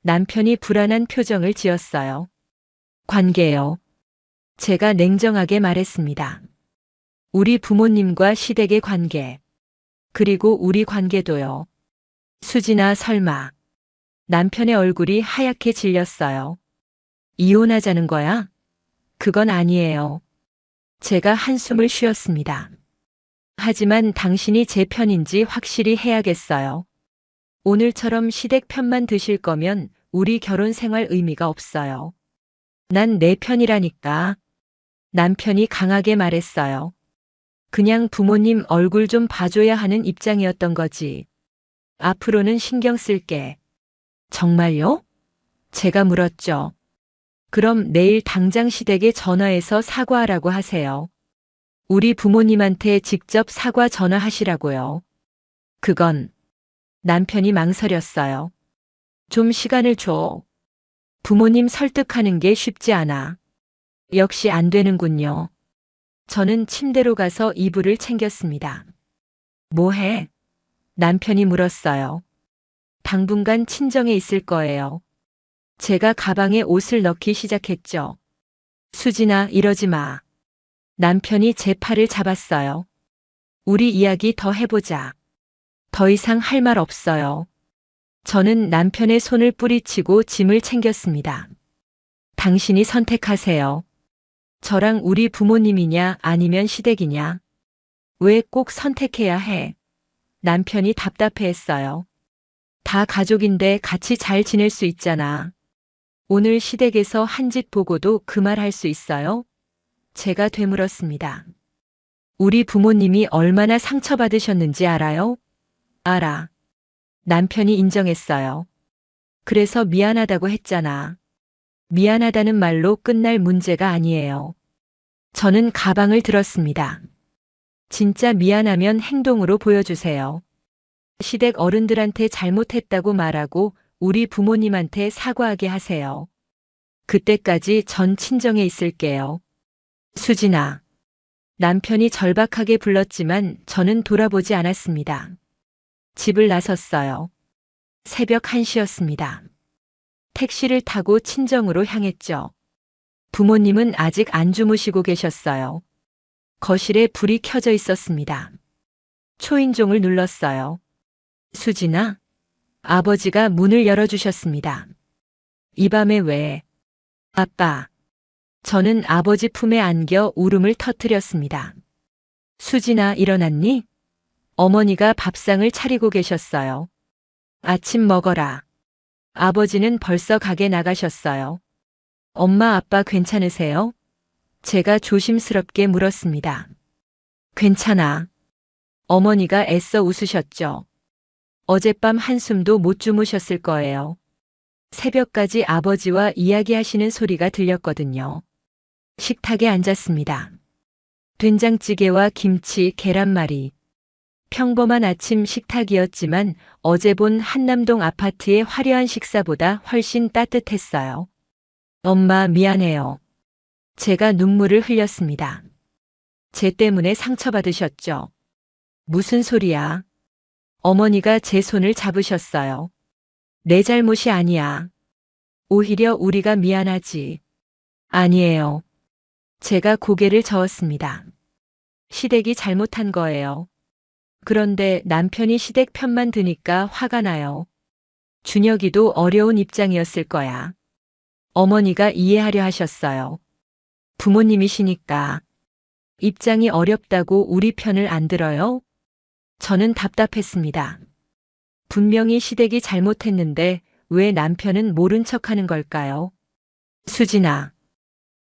남편이 불안한 표정을 지었어요. 관계요. 제가 냉정하게 말했습니다. 우리 부모님과 시댁의 관계. 그리고 우리 관계도요. 수진아, 설마. 남편의 얼굴이 하얗게 질렸어요. 이혼하자는 거야? 그건 아니에요. 제가 한숨을 쉬었습니다. 하지만 당신이 제 편인지 확실히 해야겠어요. 오늘처럼 시댁 편만 드실 거면 우리 결혼 생활 의미가 없어요. 난 내 편이라니까. 남편이 강하게 말했어요. 그냥 부모님 얼굴 좀 봐줘야 하는 입장이었던 거지. 앞으로는 신경 쓸게. 정말요? 제가 물었죠. 그럼 내일 당장 시댁에 전화해서 사과하라고 하세요. 우리 부모님한테 직접 사과 전화하시라고요. 그건 남편이 망설였어요. 좀 시간을 줘. 부모님 설득하는 게 쉽지 않아. 역시 안 되는군요. 저는 침대로 가서 이불을 챙겼습니다. 뭐 해? 남편이 물었어요. 당분간 친정에 있을 거예요. 제가 가방에 옷을 넣기 시작했죠. 수진아, 이러지 마. 남편이 제 팔을 잡았어요. 우리 이야기 더 해보자. 더 이상 할 말 없어요. 저는 남편의 손을 뿌리치고 짐을 챙겼습니다. 당신이 선택하세요. 저랑 우리 부모님이냐 아니면 시댁이냐. 왜 꼭 선택해야 해? 남편이 답답해했어요. 다 가족인데 같이 잘 지낼 수 있잖아. 오늘 시댁에서 한 짓 보고도 그 말 할 수 있어요? 제가 되물었습니다. 우리 부모님이 얼마나 상처받으셨는지 알아요? 알아. 남편이 인정했어요. 그래서 미안하다고 했잖아. 미안하다는 말로 끝날 문제가 아니에요. 저는 가방을 들었습니다. 진짜 미안하면 행동으로 보여주세요. 시댁 어른들한테 잘못했다고 말하고 우리 부모님한테 사과하게 하세요. 그때까지 전 친정에 있을게요. 수진아. 남편이 절박하게 불렀지만 저는 돌아보지 않았습니다. 집을 나섰어요. 새벽 1시였습니다. 택시를 타고 친정으로 향했죠. 부모님은 아직 안 주무시고 계셨어요. 거실에 불이 켜져 있었습니다. 초인종을 눌렀어요. 수진아? 아버지가 문을 열어주셨습니다. 이 밤에 왜? 아빠. 저는 아버지 품에 안겨 울음을 터뜨렸습니다. 수진아, 일어났니? 어머니가 밥상을 차리고 계셨어요. 아침 먹어라. 아버지는 벌써 가게 나가셨어요. 엄마, 아빠 괜찮으세요? 제가 조심스럽게 물었습니다. 괜찮아. 어머니가 애써 웃으셨죠. 어젯밤 한숨도 못 주무셨을 거예요. 새벽까지 아버지와 이야기하시는 소리가 들렸거든요. 식탁에 앉았습니다. 된장찌개와 김치, 계란말이. 평범한 아침 식탁이었지만 어제 본 한남동 아파트의 화려한 식사보다 훨씬 따뜻했어요. 엄마, 미안해요. 제가 눈물을 흘렸습니다. 제 때문에 상처받으셨죠? 무슨 소리야? 어머니가 제 손을 잡으셨어요. 내 잘못이 아니야. 오히려 우리가 미안하지. 아니에요. 제가 고개를 저었습니다. 시댁이 잘못한 거예요. 그런데 남편이 시댁 편만 드니까 화가 나요. 준혁이도 어려운 입장이었을 거야. 어머니가 이해하려 하셨어요. 부모님이시니까. 입장이 어렵다고 우리 편을 안 들어요? 저는 답답했습니다. 분명히 시댁이 잘못했는데 왜 남편은 모른 척하는 걸까요? 수진아.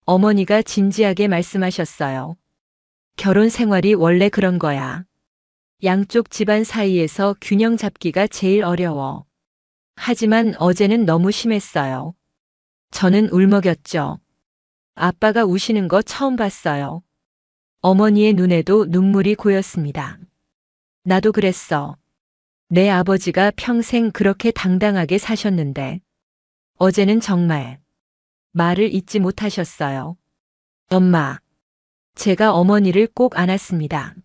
어머니가 진지하게 말씀하셨어요. 결혼 생활이 원래 그런 거야. 양쪽 집안 사이에서 균형 잡기가 제일 어려워. 하지만 어제는 너무 심했어요. 저는 울먹였죠. 아빠가 우시는 거 처음 봤어요. 어머니의 눈에도 눈물이 고였습니다. 나도 그랬어. 내 아버지가 평생 그렇게 당당하게 사셨는데 어제는 정말 말을 잇지 못하셨어요. 엄마. 제가 어머니를 꼭 안았습니다.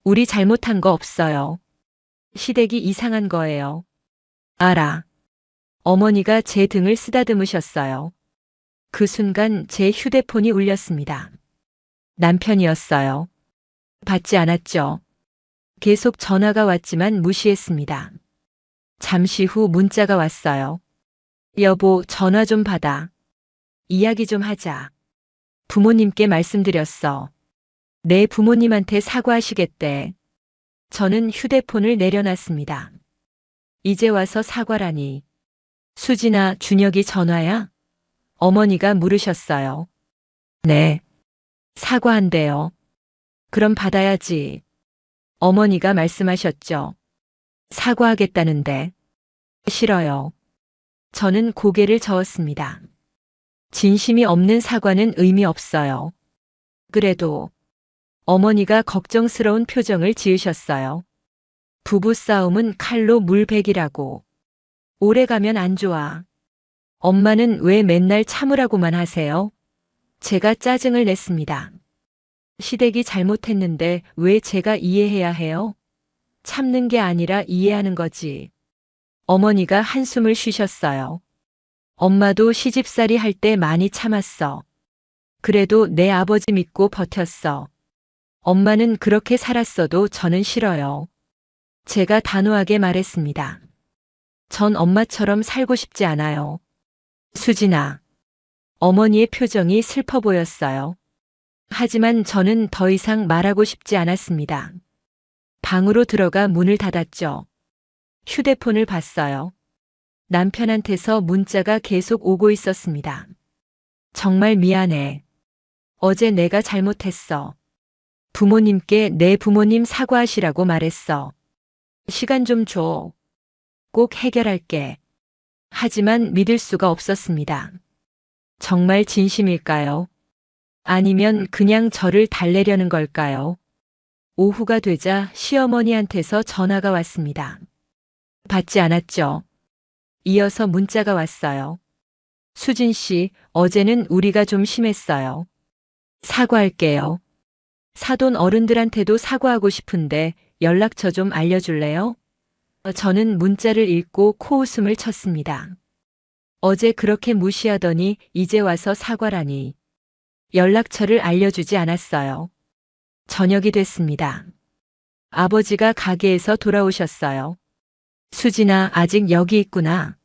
우리 잘못한 거 없어요. 시댁이 이상한 거예요. 알아. 어머니가 제 등을 쓰다듬으셨어요. 그 순간 제 휴대폰이 울렸습니다. 남편이었어요. 받지 않았죠. 계속 전화가 왔지만 무시했습니다. 잠시 후 문자가 왔어요. 여보, 전화 좀 받아. 이야기 좀 하자. 부모님께 말씀드렸어. 내 부모님한테 사과하시겠대. 저는 휴대폰을 내려놨습니다. 이제 와서 사과라니. 수진아, 준혁이 전화야? 어머니가 물으셨어요. 네. 사과한대요. 그럼 받아야지. 어머니가 말씀하셨죠. 사과하겠다는데. 싫어요. 저는 고개를 저었습니다. 진심이 없는 사과는 의미 없어요. 그래도 어머니가 걱정스러운 표정을 지으셨어요. 부부싸움은 칼로 물베기라고. 오래가면 안 좋아. 엄마는 왜 맨날 참으라고만 하세요? 제가 짜증을 냈습니다. 시댁이 잘못했는데 왜 제가 이해해야 해요? 참는 게 아니라 이해하는 거지. 어머니가 한숨을 쉬셨어요. 엄마도 시집살이 할 때 많이 참았어. 그래도 내 아버지 믿고 버텼어. 엄마는 그렇게 살았어도 저는 싫어요. 제가 단호하게 말했습니다. 전 엄마처럼 살고 싶지 않아요. 수진아. 어머니의 표정이 슬퍼 보였어요. 하지만 저는 더 이상 말하고 싶지 않았습니다. 방으로 들어가 문을 닫았죠. 휴대폰을 봤어요. 남편한테서 문자가 계속 오고 있었습니다. 정말 미안해. 어제 내가 잘못했어. 부모님께 내 부모님 사과하시라고 말했어. 시간 좀 줘. 꼭 해결할게. 하지만 믿을 수가 없었습니다. 정말 진심일까요? 아니면 그냥 저를 달래려는 걸까요? 오후가 되자 시어머니한테서 전화가 왔습니다. 받지 않았죠. 이어서 문자가 왔어요. 수진 씨, 어제는 우리가 좀 심했어요. 사과할게요. 사돈 어른들한테도 사과하고 싶은데 연락처 좀 알려줄래요? 저는 문자를 읽고 코웃음을 쳤습니다. 어제 그렇게 무시하더니 이제 와서 사과라니. 연락처를 알려주지 않았어요. 저녁이 됐습니다. 아버지가 가게에서 돌아오셨어요. 수진아, 아직 여기 있구나.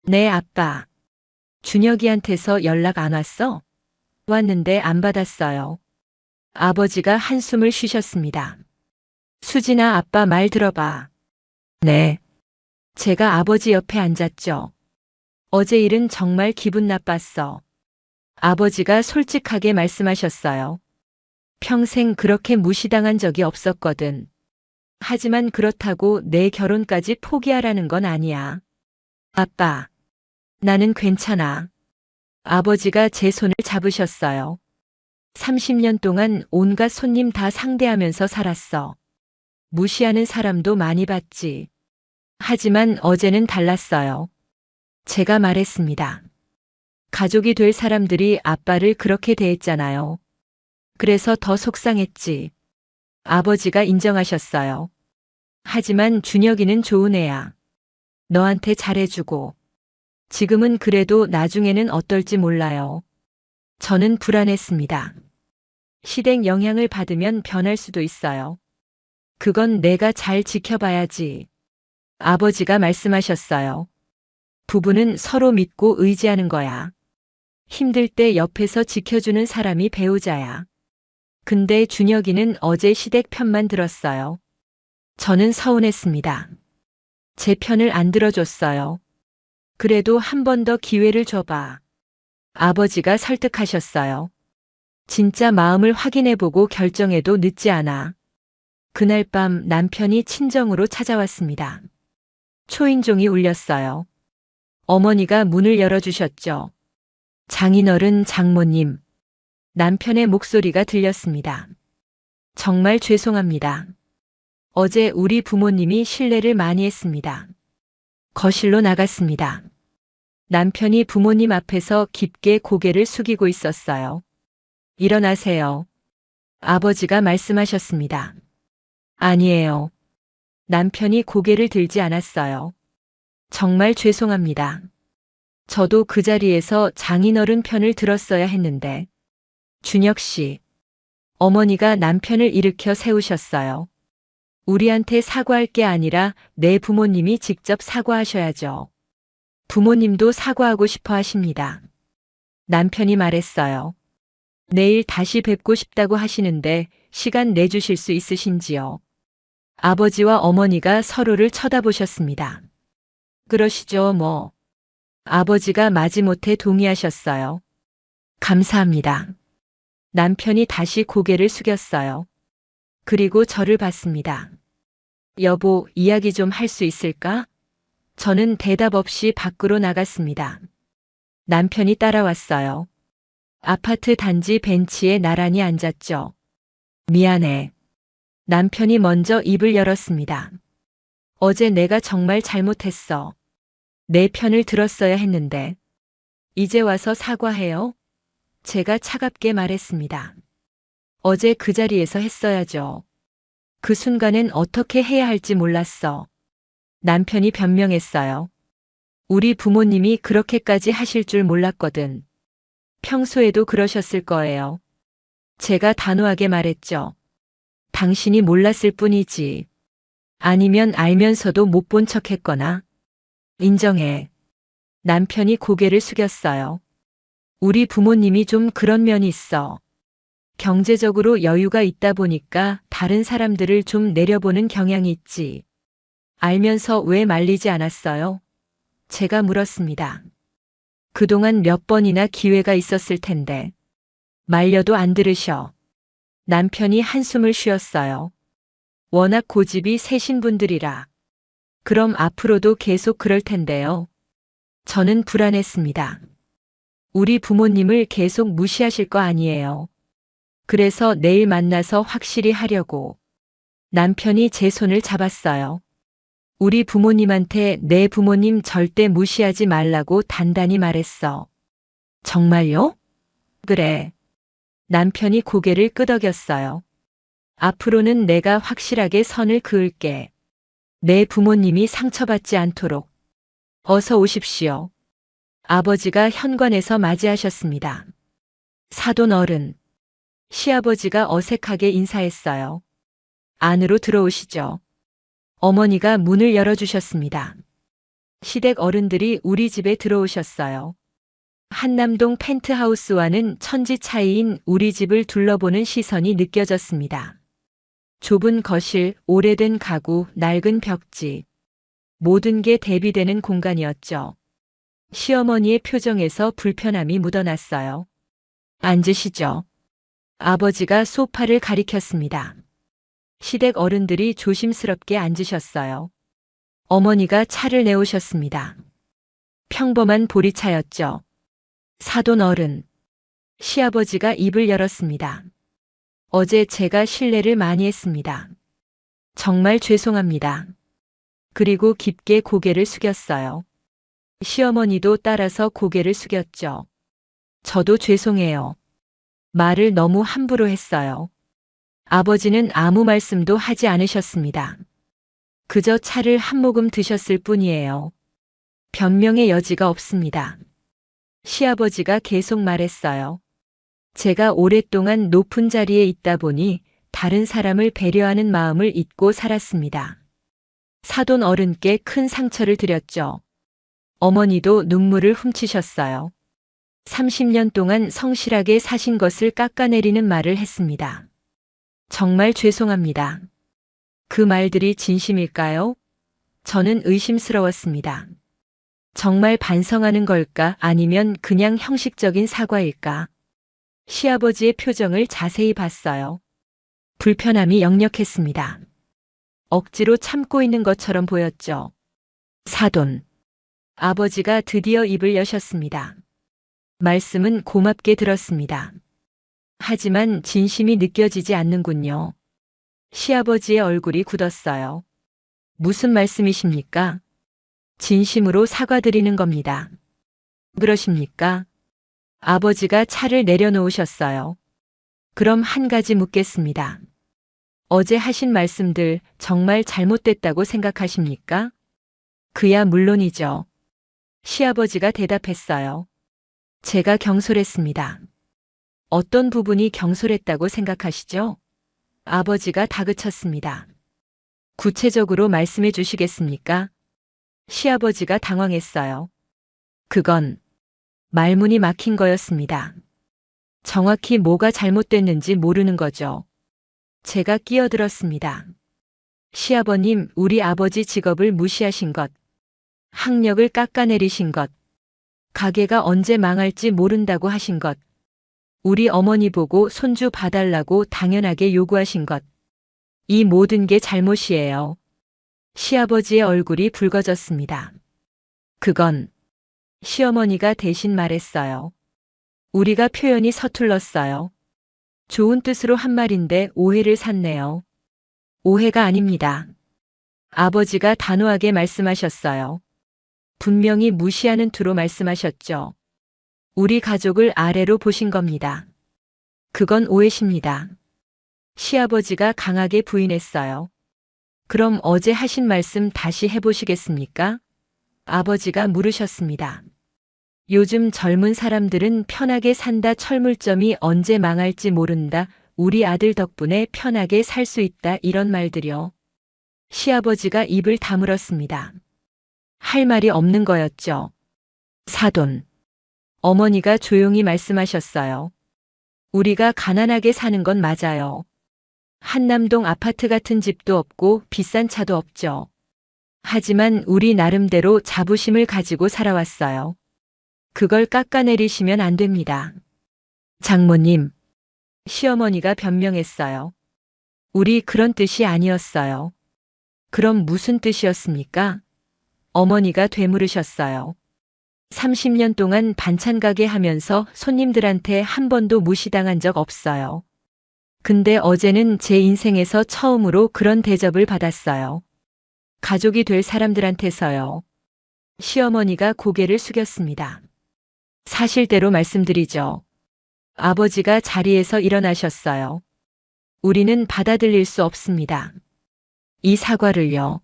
네, 아빠. 준혁이한테서 연락 안 왔어? 왔는데 안 받았어요. 아버지가 한숨을 쉬셨습니다. 수진아, 아빠 말 들어봐. 네. 제가 아버지 옆에 앉았죠. 어제 일은 정말 기분 나빴어. 아버지가 솔직하게 말씀하셨어요. 평생 그렇게 무시당한 적이 없었거든. 하지만 그렇다고 내 결혼까지 포기하라는 건 아니야. 아빠, 나는 괜찮아. 아버지가 제 손을 잡으셨어요. 30년 동안 온갖 손님 다 상대하면서 살았어. 무시하는 사람도 많이 봤지. 하지만 어제는 달랐어요. 제가 말했습니다. 가족이 될 사람들이 아빠를 그렇게 대했잖아요. 그래서 더 속상했지. 아버지가 인정하셨어요. 하지만 준혁이는 좋은 애야. 너한테 잘해주고. 지금은 그래도 나중에는 어떨지 몰라요. 저는 불안했습니다. 시댁 영향을 받으면 변할 수도 있어요. 그건 내가 잘 지켜봐야지. 아버지가 말씀하셨어요. 부부는 서로 믿고 의지하는 거야. 힘들 때 옆에서 지켜주는 사람이 배우자야. 근데 준혁이는 어제 시댁 편만 들었어요. 저는 서운했습니다. 제 편을 안 들어줬어요. 그래도 한 번 더 기회를 줘봐. 아버지가 설득하셨어요. 진짜 마음을 확인해보고 결정해도 늦지 않아. 그날 밤 남편이 친정으로 찾아왔습니다. 초인종이 울렸어요. 어머니가 문을 열어주셨죠. 장인어른, 장모님. 남편의 목소리가 들렸습니다. 정말 죄송합니다. 어제 우리 부모님이 실례를 많이 했습니다. 거실로 나갔습니다. 남편이 부모님 앞에서 깊게 고개를 숙이고 있었어요. 일어나세요. 아버지가 말씀하셨습니다. 아니에요. 남편이 고개를 들지 않았어요. 정말 죄송합니다. 저도 그 자리에서 장인어른 편을 들었어야 했는데. 준혁 씨. 어머니가 남편을 일으켜 세우셨어요. 우리한테 사과할 게 아니라 내 부모님이 직접 사과하셔야죠. 부모님도 사과하고 싶어 하십니다. 남편이 말했어요. 내일 다시 뵙고 싶다고 하시는데 시간 내주실 수 있으신지요? 아버지와 어머니가 서로를 쳐다보셨습니다. 그러시죠, 뭐. 아버지가 마지못해 동의하셨어요. 감사합니다. 남편이 다시 고개를 숙였어요. 그리고 저를 봤습니다. 여보, 이야기 좀 할 수 있을까? 저는 대답 없이 밖으로 나갔습니다. 남편이 따라왔어요. 아파트 단지 벤치에 나란히 앉았죠. 미안해. 남편이 먼저 입을 열었습니다. 어제 내가 정말 잘못했어. 내 편을 들었어야 했는데. 이제 와서 사과해요? 제가 차갑게 말했습니다. 어제 그 자리에서 했어야죠. 그 순간엔 어떻게 해야 할지 몰랐어. 남편이 변명했어요. 우리 부모님이 그렇게까지 하실 줄 몰랐거든. 평소에도 그러셨을 거예요. 제가 단호하게 말했죠. 당신이 몰랐을 뿐이지. 아니면 알면서도 못 본 척 했거나. 인정해. 남편이 고개를 숙였어요. 우리 부모님이 좀 그런 면이 있어. 경제적으로 여유가 있다 보니까 다른 사람들을 좀 내려보는 경향이 있지. 알면서 왜 말리지 않았어요? 제가 물었습니다. 그동안 몇 번이나 기회가 있었을 텐데. 말려도 안 들으셔. 남편이 한숨을 쉬었어요. 워낙 고집이 세신 분들이라. 그럼 앞으로도 계속 그럴 텐데요. 저는 불안했습니다. 우리 부모님을 계속 무시하실 거 아니에요. 그래서 내일 만나서 확실히 하려고. 남편이 제 손을 잡았어요. 우리 부모님한테 내 부모님 절대 무시하지 말라고 단단히 말했어. 정말요? 그래. 남편이 고개를 끄덕였어요. 앞으로는 내가 확실하게 선을 그을게. 내 부모님이 상처받지 않도록. 어서 오십시오. 아버지가 현관에서 맞이하셨습니다. 사돈 어른. 시아버지가 어색하게 인사했어요. 안으로 들어오시죠. 어머니가 문을 열어주셨습니다. 시댁 어른들이 우리 집에 들어오셨어요. 한남동 펜트하우스와는 천지 차이인 우리 집을 둘러보는 시선이 느껴졌습니다. 좁은 거실, 오래된 가구, 낡은 벽지. 모든 게 대비되는 공간이었죠. 시어머니의 표정에서 불편함이 묻어났어요. 앉으시죠. 아버지가 소파를 가리켰습니다. 시댁 어른들이 조심스럽게 앉으셨어요. 어머니가 차를 내오셨습니다. 평범한 보리차였죠. 사돈 어른. 시아버지가 입을 열었습니다. 어제 제가 실례를 많이 했습니다. 정말 죄송합니다. 그리고 깊게 고개를 숙였어요. 시어머니도 따라서 고개를 숙였죠. 저도 죄송해요. 말을 너무 함부로 했어요. 아버지는 아무 말씀도 하지 않으셨습니다. 그저 차를 한 모금 드셨을 뿐이에요. 변명의 여지가 없습니다. 시아버지가 계속 말했어요. 제가 오랫동안 높은 자리에 있다 보니 다른 사람을 배려하는 마음을 잊고 살았습니다. 사돈 어른께 큰 상처를 드렸죠. 어머니도 눈물을 훔치셨어요. 30년 동안 성실하게 사신 것을 깎아내리는 말을 했습니다. 정말 죄송합니다. 그 말들이 진심일까요? 저는 의심스러웠습니다. 정말 반성하는 걸까 아니면 그냥 형식적인 사과일까? 시아버지의 표정을 자세히 봤어요. 불편함이 역력했습니다. 억지로 참고 있는 것처럼 보였죠. 사돈. 아버지가 드디어 입을 여셨습니다. 말씀은 고맙게 들었습니다. 하지만 진심이 느껴지지 않는군요. 시아버지의 얼굴이 굳었어요. 무슨 말씀이십니까? 진심으로 사과드리는 겁니다. 그러십니까? 아버지가 차를 내려놓으셨어요. 그럼 한 가지 묻겠습니다. 어제 하신 말씀들 정말 잘못됐다고 생각하십니까? 그야 물론이죠. 시아버지가 대답했어요. 제가 경솔했습니다. 어떤 부분이 경솔했다고 생각하시죠? 아버지가 다그쳤습니다. 구체적으로 말씀해 주시겠습니까? 시아버지가 당황했어요. 그건 말문이 막힌 거였습니다. 정확히 뭐가 잘못됐는지 모르는 거죠. 제가 끼어들었습니다. 시아버님, 우리 아버지 직업을 무시하신 것, 학력을 깎아내리신 것, 가게가 언제 망할지 모른다고 하신 것, 우리 어머니 보고 손주 봐달라고 당연하게 요구하신 것, 이 모든 게 잘못이에요. 시아버지의 얼굴이 붉어졌습니다. 그건 시어머니가 대신 말했어요. 우리가 표현이 서툴렀어요. 좋은 뜻으로 한 말인데 오해를 샀네요. 오해가 아닙니다. 아버지가 단호하게 말씀하셨어요. 분명히 무시하는 투로 말씀하셨죠. 우리 가족을 아래로 보신 겁니다. 그건 오해십니다. 시아버지가 강하게 부인했어요. 그럼 어제 하신 말씀 다시 해보시겠습니까? 아버지가 물으셨습니다. 요즘 젊은 사람들은 편하게 산다, 철물점이 언제 망할지 모른다, 우리 아들 덕분에 편하게 살 수 있다, 이런 말들이요. 시아버지가 입을 다물었습니다. 할 말이 없는 거였죠. 사돈. 어머니가 조용히 말씀하셨어요. 우리가 가난하게 사는 건 맞아요. 한남동 아파트 같은 집도 없고 비싼 차도 없죠. 하지만 우리 나름대로 자부심을 가지고 살아왔어요. 그걸 깎아내리시면 안 됩니다. 장모님, 시어머니가 변명했어요. 우리 그런 뜻이 아니었어요. 그럼 무슨 뜻이었습니까? 어머니가 되물으셨어요. 30년 동안 반찬 가게 하면서 손님들한테 한 번도 무시당한 적 없어요. 근데 어제는 제 인생에서 처음으로 그런 대접을 받았어요. 가족이 될 사람들한테서요. 시어머니가 고개를 숙였습니다. 사실대로 말씀드리죠. 아버지가 자리에서 일어나셨어요. 우리는 받아들일 수 없습니다. 이 사과를요.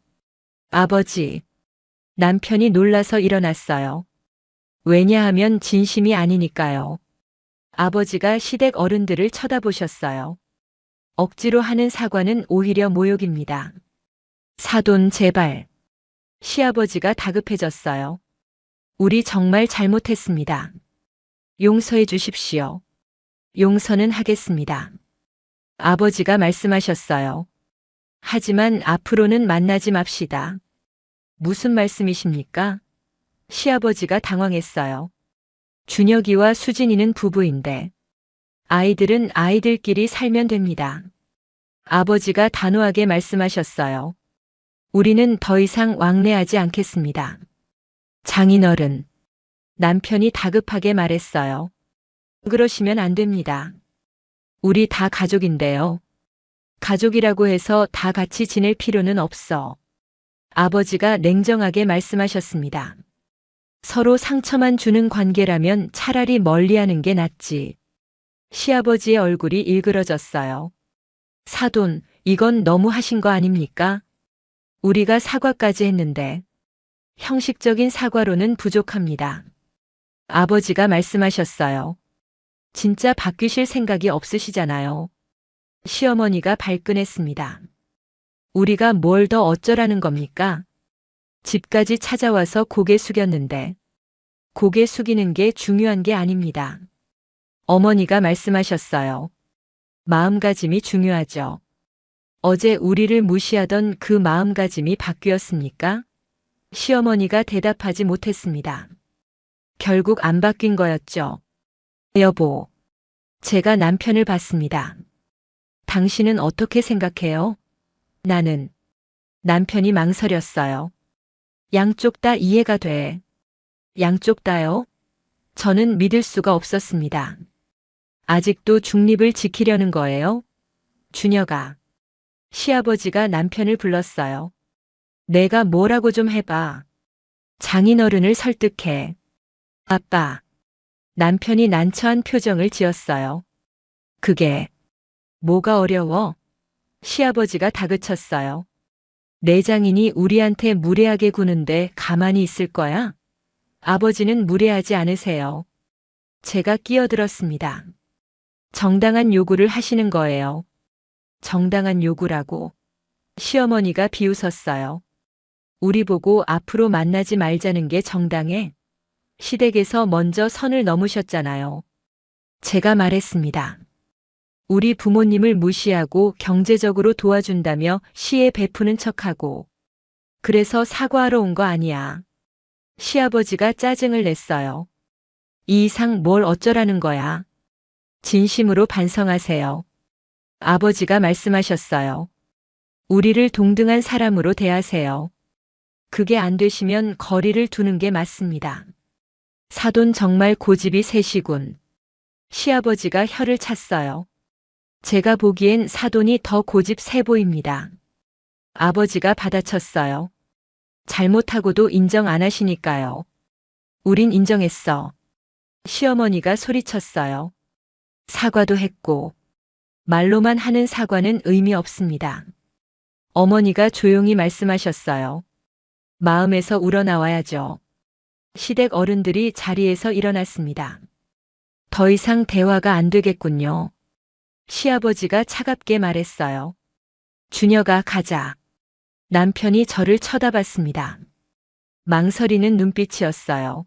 아버지. 남편이 놀라서 일어났어요. 왜냐하면 진심이 아니니까요. 아버지가 시댁 어른들을 쳐다보셨어요. 억지로 하는 사과는 오히려 모욕입니다. 사돈 제발. 시아버지가 다급해졌어요. 우리 정말 잘못했습니다. 용서해 주십시오. 용서는 하겠습니다. 아버지가 말씀하셨어요. 하지만 앞으로는 만나지 맙시다. 무슨 말씀이십니까? 시아버지가 당황했어요. 준혁이와 수진이는 부부인데 아이들은 아이들끼리 살면 됩니다. 아버지가 단호하게 말씀하셨어요. 우리는 더 이상 왕래하지 않겠습니다. 장인어른. 남편이 다급하게 말했어요. 그러시면 안 됩니다. 우리 다 가족인데요. 가족이라고 해서 다 같이 지낼 필요는 없어. 아버지가 냉정하게 말씀하셨습니다. 서로 상처만 주는 관계라면 차라리 멀리하는 게 낫지. 시아버지의 얼굴이 일그러졌어요. 사돈, 이건 너무 하신 거 아닙니까? 우리가 사과까지 했는데 형식적인 사과로는 부족합니다. 아버지가 말씀하셨어요. 진짜 바뀌실 생각이 없으시잖아요. 시어머니가 발끈했습니다. 우리가 뭘 더 어쩌라는 겁니까? 집까지 찾아와서 고개 숙였는데 고개 숙이는 게 중요한 게 아닙니다. 어머니가 말씀하셨어요. 마음가짐이 중요하죠. 어제 우리를 무시하던 그 마음가짐이 바뀌었습니까? 시어머니가 대답하지 못했습니다. 결국 안 바뀐 거였죠. 여보, 제가 남편을 봤습니다. 당신은 어떻게 생각해요? 나는. 남편이 망설였어요. 양쪽 다 이해가 돼. 양쪽 다요? 저는 믿을 수가 없었습니다. 아직도 중립을 지키려는 거예요? 준혁아. 시아버지가 남편을 불렀어요. 내가 뭐라고 좀 해봐. 장인어른을 설득해. 아빠. 남편이 난처한 표정을 지었어요. 그게 뭐가 어려워? 시아버지가 다그쳤어요. 내 장인이 우리한테 무례하게 구는데 가만히 있을 거야? 아버지는 무례하지 않으세요. 제가 끼어들었습니다. 정당한 요구를 하시는 거예요. 정당한 요구라고. 시어머니가 비웃었어요. 우리 보고 앞으로 만나지 말자는 게 정당해? 시댁에서 먼저 선을 넘으셨잖아요. 제가 말했습니다. 우리 부모님을 무시하고 경제적으로 도와준다며 시에 베푸는 척하고. 그래서 사과하러 온 거 아니야. 시아버지가 짜증을 냈어요. 이 이상 뭘 어쩌라는 거야. 진심으로 반성하세요. 아버지가 말씀하셨어요. 우리를 동등한 사람으로 대하세요. 그게 안 되시면 거리를 두는 게 맞습니다. 사돈 정말 고집이 세시군. 시아버지가 혀를 찼어요. 제가 보기엔 사돈이 더 고집 세 보입니다. 아버지가 받아쳤어요. 잘못하고도 인정 안 하시니까요. 우린 인정했어. 시어머니가 소리쳤어요. 사과도 했고 말로만 하는 사과는 의미 없습니다. 어머니가 조용히 말씀하셨어요. 마음에서 우러나와야죠. 시댁 어른들이 자리에서 일어났습니다. 더 이상 대화가 안 되겠군요. 시아버지가 차갑게 말했어요. 준혁아, 가자. 남편이 저를 쳐다봤습니다. 망설이는 눈빛이었어요.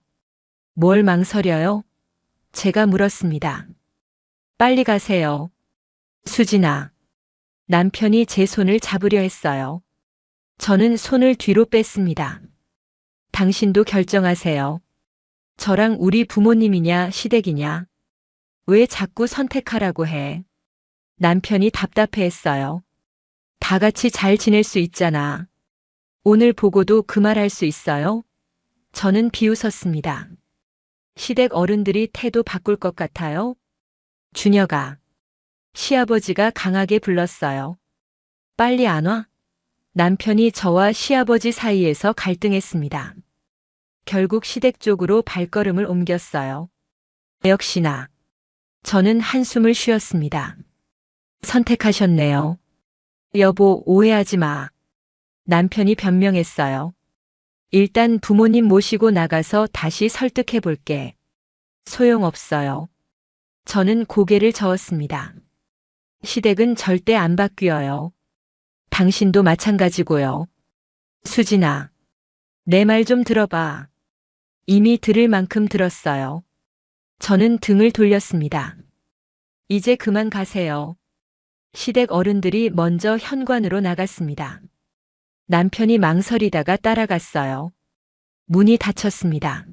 뭘 망설여요? 제가 물었습니다. 빨리 가세요. 수진아. 남편이 제 손을 잡으려 했어요. 저는 손을 뒤로 뺐습니다. 당신도 결정하세요. 저랑 우리 부모님이냐 시댁이냐. 왜 자꾸 선택하라고 해. 남편이 답답해했어요. 다 같이 잘 지낼 수 있잖아. 오늘 보고도 그 말 할 수 있어요? 저는 비웃었습니다. 시댁 어른들이 태도 바꿀 것 같아요? 준혁아. 시아버지가 강하게 불렀어요. 빨리 안 와? 남편이 저와 시아버지 사이에서 갈등했습니다. 결국 시댁 쪽으로 발걸음을 옮겼어요. 역시나. 저는 한숨을 쉬었습니다. 선택하셨네요. 여보, 오해하지 마. 남편이 변명했어요. 일단 부모님 모시고 나가서 다시 설득해 볼게. 소용없어요. 저는 고개를 저었습니다. 시댁은 절대 안 바뀌어요. 당신도 마찬가지고요. 수진아, 내 말 좀 들어봐. 이미 들을 만큼 들었어요. 저는 등을 돌렸습니다. 이제 그만 가세요. 시댁 어른들이 먼저 현관으로 나갔습니다. 남편이 망설이다가 따라갔어요. 문이 닫혔습니다.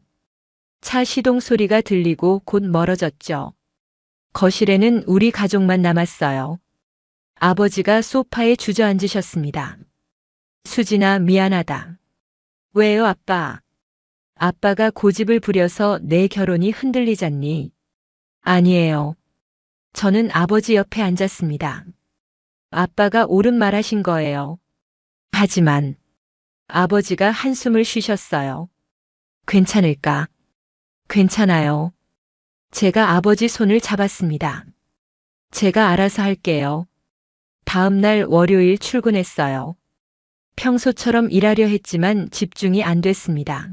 차 시동 소리가 들리고 곧 멀어졌죠. 거실에는 우리 가족만 남았어요. 아버지가 소파에 주저앉으셨습니다. 수진아, 미안하다. 왜요, 아빠? 아빠가 고집을 부려서 내 결혼이 흔들리잖니. 아니에요. 저는 아버지 옆에 앉았습니다. 아빠가 옳은 말 하신 거예요. 하지만 아버지가 한숨을 쉬셨어요. 괜찮을까? 괜찮아요. 제가 아버지 손을 잡았습니다. 제가 알아서 할게요. 다음 날 월요일 출근했어요. 평소처럼 일하려 했지만 집중이 안 됐습니다.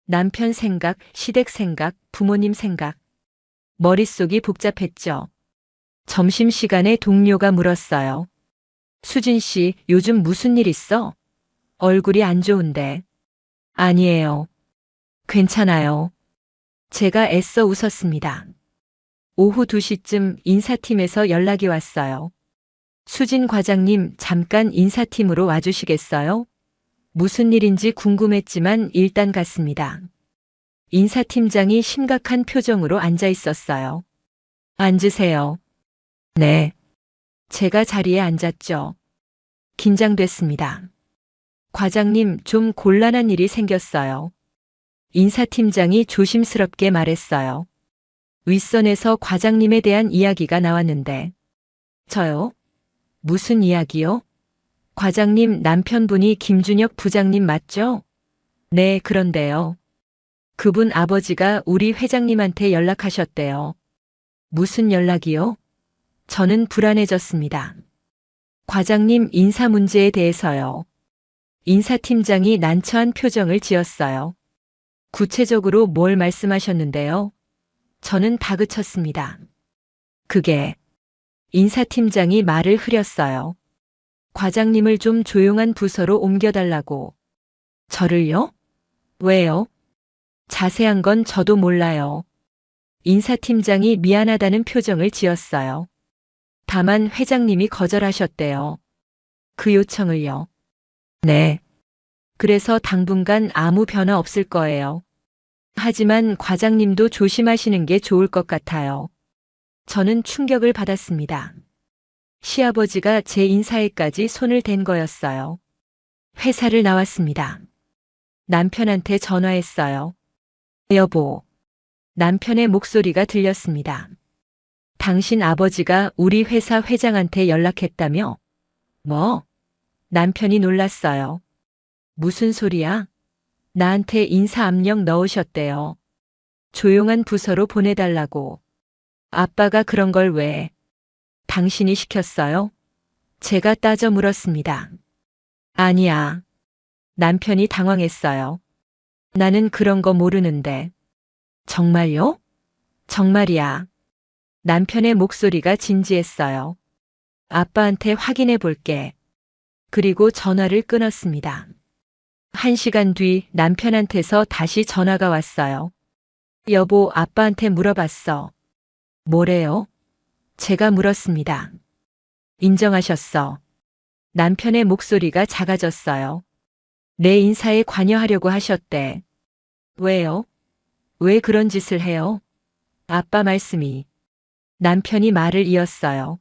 남편 생각, 시댁 생각, 부모님 생각. 머릿속이 복잡했죠. 점심시간에 동료가 물었어요. 수진 씨, 요즘 무슨 일 있어? 얼굴이 안 좋은데. 아니에요. 괜찮아요. 제가 애써 웃었습니다. 오후 2시쯤 인사팀에서 연락이 왔어요. 수진 과장님, 잠깐 인사팀으로 와주시겠어요? 무슨 일인지 궁금했지만 일단 갔습니다. 인사팀장이 심각한 표정으로 앉아 있었어요. 앉으세요. 네. 제가 자리에 앉았죠. 긴장됐습니다. 과장님, 좀 곤란한 일이 생겼어요. 인사팀장이 조심스럽게 말했어요. 윗선에서 과장님에 대한 이야기가 나왔는데. 저요? 무슨 이야기요? 과장님 남편분이 김준혁 부장님 맞죠? 네, 그런데요. 그분 아버지가 우리 회장님한테 연락하셨대요. 무슨 연락이요? 저는 불안해졌습니다. 과장님 인사 문제에 대해서요. 인사팀장이 난처한 표정을 지었어요. 구체적으로 뭘 말씀하셨는데요? 저는 다그쳤습니다. 그게 인사팀장이 말을 흐렸어요. 과장님을 좀 조용한 부서로 옮겨달라고. 저를요? 왜요? 자세한 건 저도 몰라요. 인사팀장이 미안하다는 표정을 지었어요. 다만 회장님이 거절하셨대요. 그 요청을요? 네. 그래서 당분간 아무 변화 없을 거예요. 하지만 과장님도 조심하시는 게 좋을 것 같아요. 저는 충격을 받았습니다. 시아버지가 제 인사에까지 손을 댄 거였어요. 회사를 나왔습니다. 남편한테 전화했어요. 여보. 남편의 목소리가 들렸습니다. 당신 아버지가 우리 회사 회장한테 연락했다며? 뭐? 남편이 놀랐어요. 무슨 소리야? 나한테 인사 압력 넣으셨대요. 조용한 부서로 보내달라고. 아빠가 그런 걸 왜? 당신이 시켰어요? 제가 따져 물었습니다. 아니야. 남편이 당황했어요. 나는 그런 거 모르는데. 정말요? 정말이야. 남편의 목소리가 진지했어요. 아빠한테 확인해 볼게. 그리고 전화를 끊었습니다. 1시간 뒤 남편한테서 다시 전화가 왔어요. 여보, 아빠한테 물어봤어. 뭐래요? 제가 물었습니다. 인정하셨어. 남편의 목소리가 작아졌어요. 내 인사에 관여하려고 하셨대. 왜요? 왜 그런 짓을 해요? 아빠 말씀이. 남편이 말을 이었어요.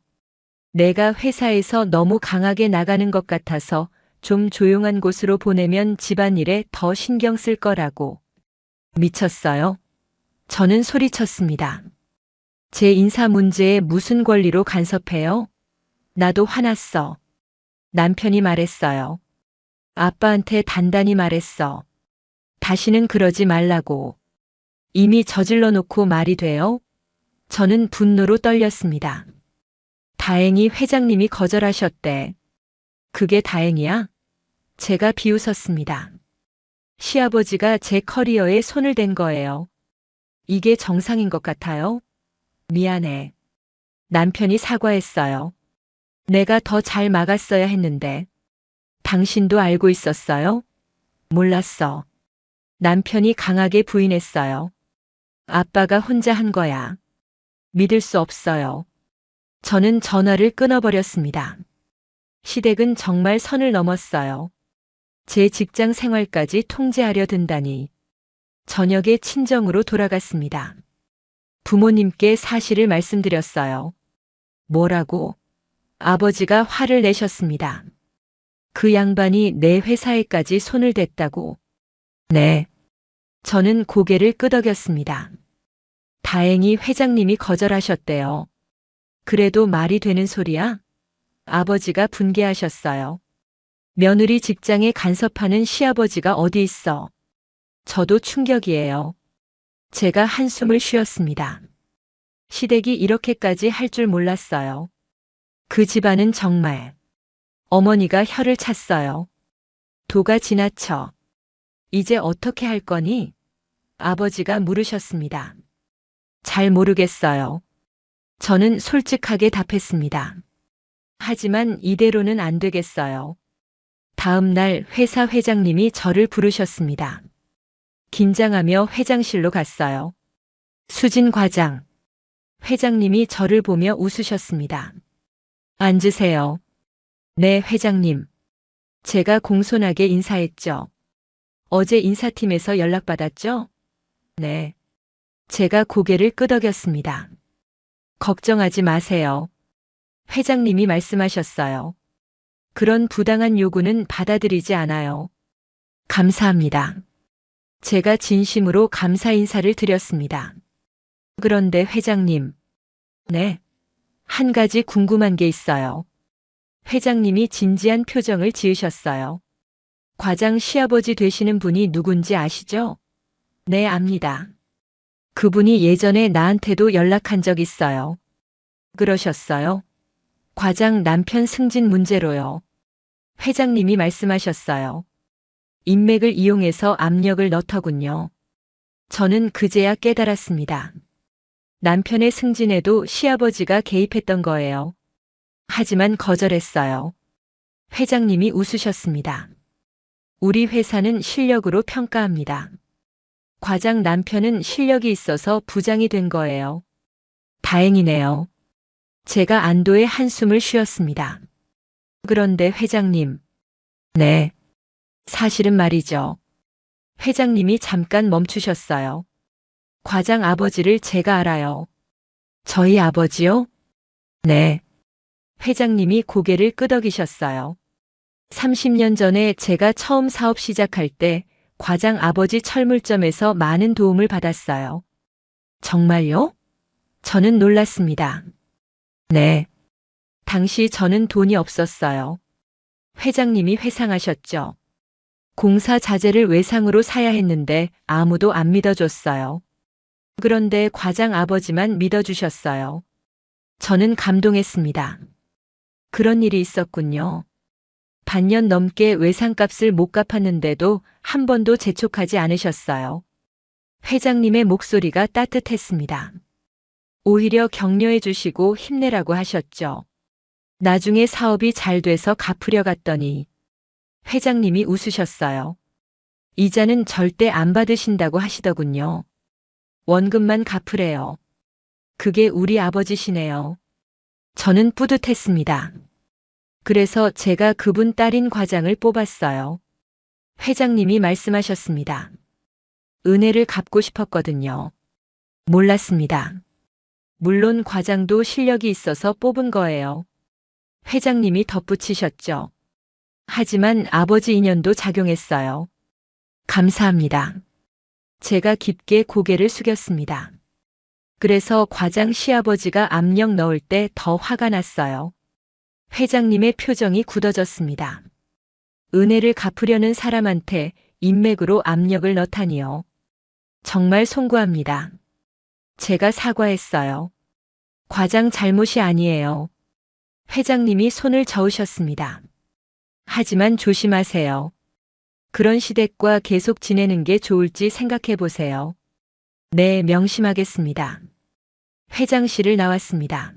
내가 회사에서 너무 강하게 나가는 것 같아서 좀 조용한 곳으로 보내면 집안일에 더 신경 쓸 거라고. 미쳤어요? 저는 소리쳤습니다. 제 인사 문제에 무슨 권리로 간섭해요? 나도 화났어. 남편이 말했어요. 아빠한테 단단히 말했어. 다시는 그러지 말라고. 이미 저질러 놓고 말이 돼요? 저는 분노로 떨렸습니다. 다행히 회장님이 거절하셨대. 그게 다행이야? 제가 비웃었습니다. 시아버지가 제 커리어에 손을 댄 거예요. 이게 정상인 것 같아요? 미안해. 남편이 사과했어요. 내가 더 잘 막았어야 했는데. 당신도 알고 있었어요? 몰랐어. 남편이 강하게 부인했어요. 아빠가 혼자 한 거야. 믿을 수 없어요. 저는 전화를 끊어버렸습니다. 시댁은 정말 선을 넘었어요. 제 직장 생활까지 통제하려 든다니. 저녁에 친정으로 돌아갔습니다. 부모님께 사실을 말씀드렸어요. 뭐라고? 아버지가 화를 내셨습니다. 그 양반이 내 회사에까지 손을 댔다고. 네. 저는 고개를 끄덕였습니다. 다행히 회장님이 거절하셨대요. 그래도 말이 되는 소리야? 아버지가 분개하셨어요. 며느리 직장에 간섭하는 시아버지가 어디 있어? 저도 충격이에요. 제가 한숨을 쉬었습니다. 시댁이 이렇게까지 할 줄 몰랐어요. 그 집안은 정말. 어머니가 혀를 찼어요. 도가 지나쳐. 이제 어떻게 할 거니? 아버지가 물으셨습니다. 잘 모르겠어요. 저는 솔직하게 답했습니다. 하지만 이대로는 안 되겠어요. 다음 날 회사 회장님이 저를 부르셨습니다. 긴장하며 회장실로 갔어요. 수진 과장. 회장님이 저를 보며 웃으셨습니다. 앉으세요. 네, 회장님. 제가 공손하게 인사했죠. 어제 인사팀에서 연락받았죠? 네. 제가 고개를 끄덕였습니다. 걱정하지 마세요. 회장님이 말씀하셨어요. 그런 부당한 요구는 받아들이지 않아요. 감사합니다. 제가 진심으로 감사 인사를 드렸습니다. 그런데 회장님. 네. 한 가지 궁금한 게 있어요. 회장님이 진지한 표정을 지으셨어요. 과장 시아버지 되시는 분이 누군지 아시죠? 네, 압니다. 그분이 예전에 나한테도 연락한 적 있어요. 그러셨어요? 과장 남편 승진 문제로요. 회장님이 말씀하셨어요. 인맥을 이용해서 압력을 넣더군요. 저는 그제야 깨달았습니다. 남편의 승진에도 시아버지가 개입했던 거예요. 하지만 거절했어요. 회장님이 웃으셨습니다. 우리 회사는 실력으로 평가합니다. 과장 남편은 실력이 있어서 부장이 된 거예요. 다행이네요. 제가 안도의 한숨을 쉬었습니다. 그런데 회장님. 네. 사실은 말이죠. 회장님이 잠깐 멈추셨어요. 과장 아버지를 제가 알아요. 저희 아버지요? 네. 회장님이 고개를 끄덕이셨어요. 30년 전에 제가 처음 사업 시작할 때 과장 아버지 철물점에서 많은 도움을 받았어요. 정말요? 저는 놀랐습니다. 네. 당시 저는 돈이 없었어요. 회장님이 회상하셨죠. 공사 자재를 외상으로 사야 했는데 아무도 안 믿어줬어요. 그런데 과장 아버지만 믿어주셨어요. 저는 감동했습니다. 그런 일이 있었군요. 반년 넘게 외상값을 못 갚았는데도 한 번도 재촉하지 않으셨어요. 회장님의 목소리가 따뜻했습니다. 오히려 격려해 주시고 힘내라고 하셨죠. 나중에 사업이 잘 돼서 갚으려 갔더니 회장님이 웃으셨어요. 이자는 절대 안 받으신다고 하시더군요. 원금만 갚으래요. 그게 우리 아버지시네요. 저는 뿌듯했습니다. 그래서 제가 그분 딸인 과장을 뽑았어요. 회장님이 말씀하셨습니다. 은혜를 갚고 싶었거든요. 몰랐습니다. 물론 과장도 실력이 있어서 뽑은 거예요. 회장님이 덧붙이셨죠. 하지만 아버지 인연도 작용했어요. 감사합니다. 제가 깊게 고개를 숙였습니다. 그래서 과장 시아버지가 압력 넣을 때 더 화가 났어요. 회장님의 표정이 굳어졌습니다. 은혜를 갚으려는 사람한테 인맥으로 압력을 넣다니요. 정말 송구합니다. 제가 사과했어요. 과장 잘못이 아니에요. 회장님이 손을 저으셨습니다. 하지만 조심하세요. 그런 시댁과 계속 지내는 게 좋을지 생각해 보세요. 네, 명심하겠습니다. 회장실을 나왔습니다.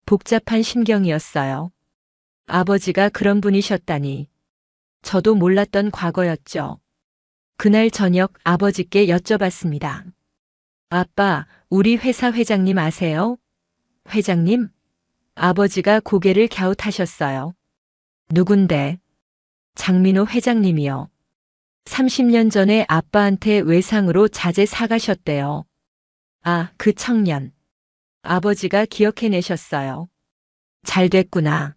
복잡한 심경이었어요. 아버지가 그런 분이셨다니. 저도 몰랐던 과거였죠. 그날 저녁 아버지께 여쭤봤습니다. 아빠, 우리 회사 회장님 아세요? 회장님? 아버지가 고개를 갸웃하셨어요. 누군데? 장민호 회장님이요. 30년 전에 아빠한테 외상으로 자재 사가셨대요. 아, 그 청년. 아버지가 기억해내셨어요. 잘 됐구나.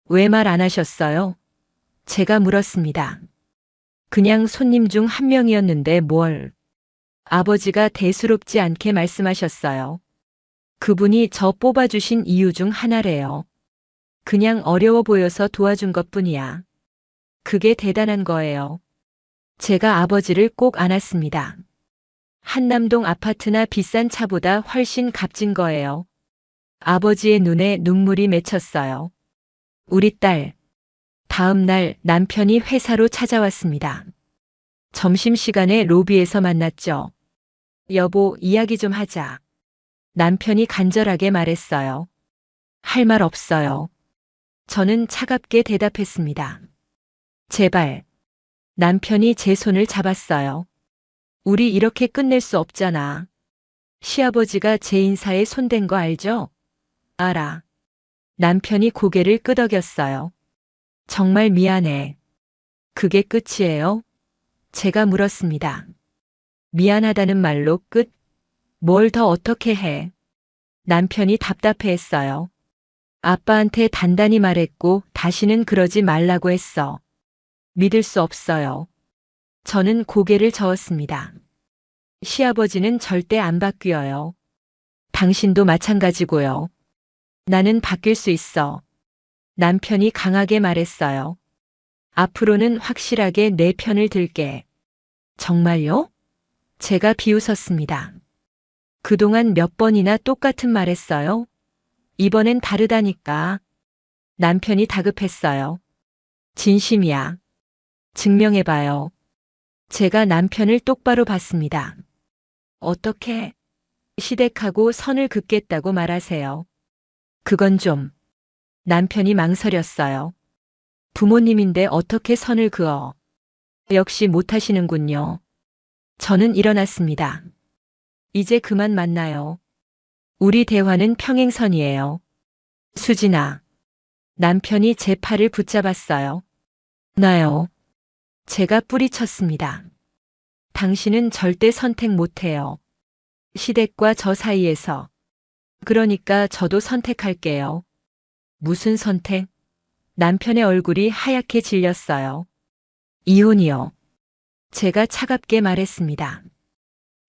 왜 말 안 하셨어요? 제가 물었습니다. 그냥 손님 중 한 명이었는데 뭘. 아버지가 대수롭지 않게 말씀하셨어요. 그분이 저 뽑아주신 이유 중 하나래요. 그냥 어려워 보여서 도와준 것뿐이야. 그게 대단한 거예요. 제가 아버지를 꼭 안았습니다. 한남동 아파트나 비싼 차보다 훨씬 값진 거예요. 아버지의 눈에 눈물이 맺혔어요. 우리 딸. 다음 날 남편이 회사로 찾아왔습니다. 점심시간에 로비에서 만났죠. 여보, 이야기 좀 하자. 남편이 간절하게 말했어요. 할 말 없어요. 저는 차갑게 대답했습니다. 제발. 남편이 제 손을 잡았어요. 우리 이렇게 끝낼 수 없잖아. 시아버지가 제 인사에 손댄 거 알죠? 알아. 남편이 고개를 끄덕였어요. 정말 미안해. 그게 끝이에요? 제가 물었습니다. 미안하다는 말로 끝? 뭘 더 어떻게 해? 남편이 답답해했어요. 아빠한테 단단히 말했고 다시는 그러지 말라고 했어. 믿을 수 없어요. 저는 고개를 저었습니다. 시아버지는 절대 안 바뀌어요. 당신도 마찬가지고요. 나는 바뀔 수 있어. 남편이 강하게 말했어요. 앞으로는 확실하게 내 편을 들게. 정말요? 제가 비웃었습니다. 그동안 몇 번이나 똑같은 말 했어요? 이번엔 다르다니까. 남편이 다급했어요. 진심이야. 증명해봐요. 제가 남편을 똑바로 봤습니다. 어떻게? 시댁하고 선을 긋겠다고 말하세요. 그건 좀. 남편이 망설였어요. 부모님인데 어떻게 선을 그어? 역시 못하시는군요. 저는 일어났습니다. 이제 그만 만나요. 우리 대화는 평행선이에요. 수진아. 남편이 제 팔을 붙잡았어요. 나요. 제가 뿌리쳤습니다. 당신은 절대 선택 못해요. 시댁과 저 사이에서. 그러니까 저도 선택할게요. 무슨 선택? 남편의 얼굴이 하얗게 질렸어요. 이혼이요. 제가 차갑게 말했습니다.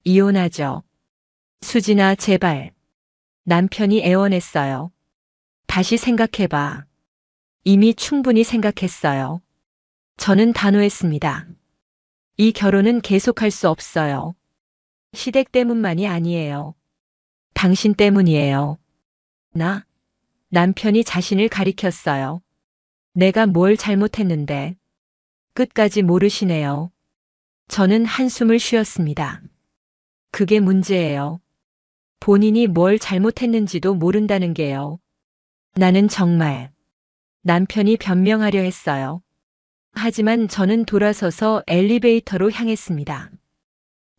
이혼하죠. 수진아, 제발. 남편이 애원했어요. 다시 생각해봐. 이미 충분히 생각했어요. 저는 단호했습니다. 이 결혼은 계속할 수 없어요. 시댁 때문만이 아니에요. 당신 때문이에요. 나? 남편이 자신을 가리켰어요. 내가 뭘 잘못했는데. 끝까지 모르시네요. 저는 한숨을 쉬었습니다. 그게 문제예요. 본인이 뭘 잘못했는지도 모른다는 게요. 나는 정말 남편이 변명하려 했어요. 하지만 저는 돌아서서 엘리베이터로 향했습니다.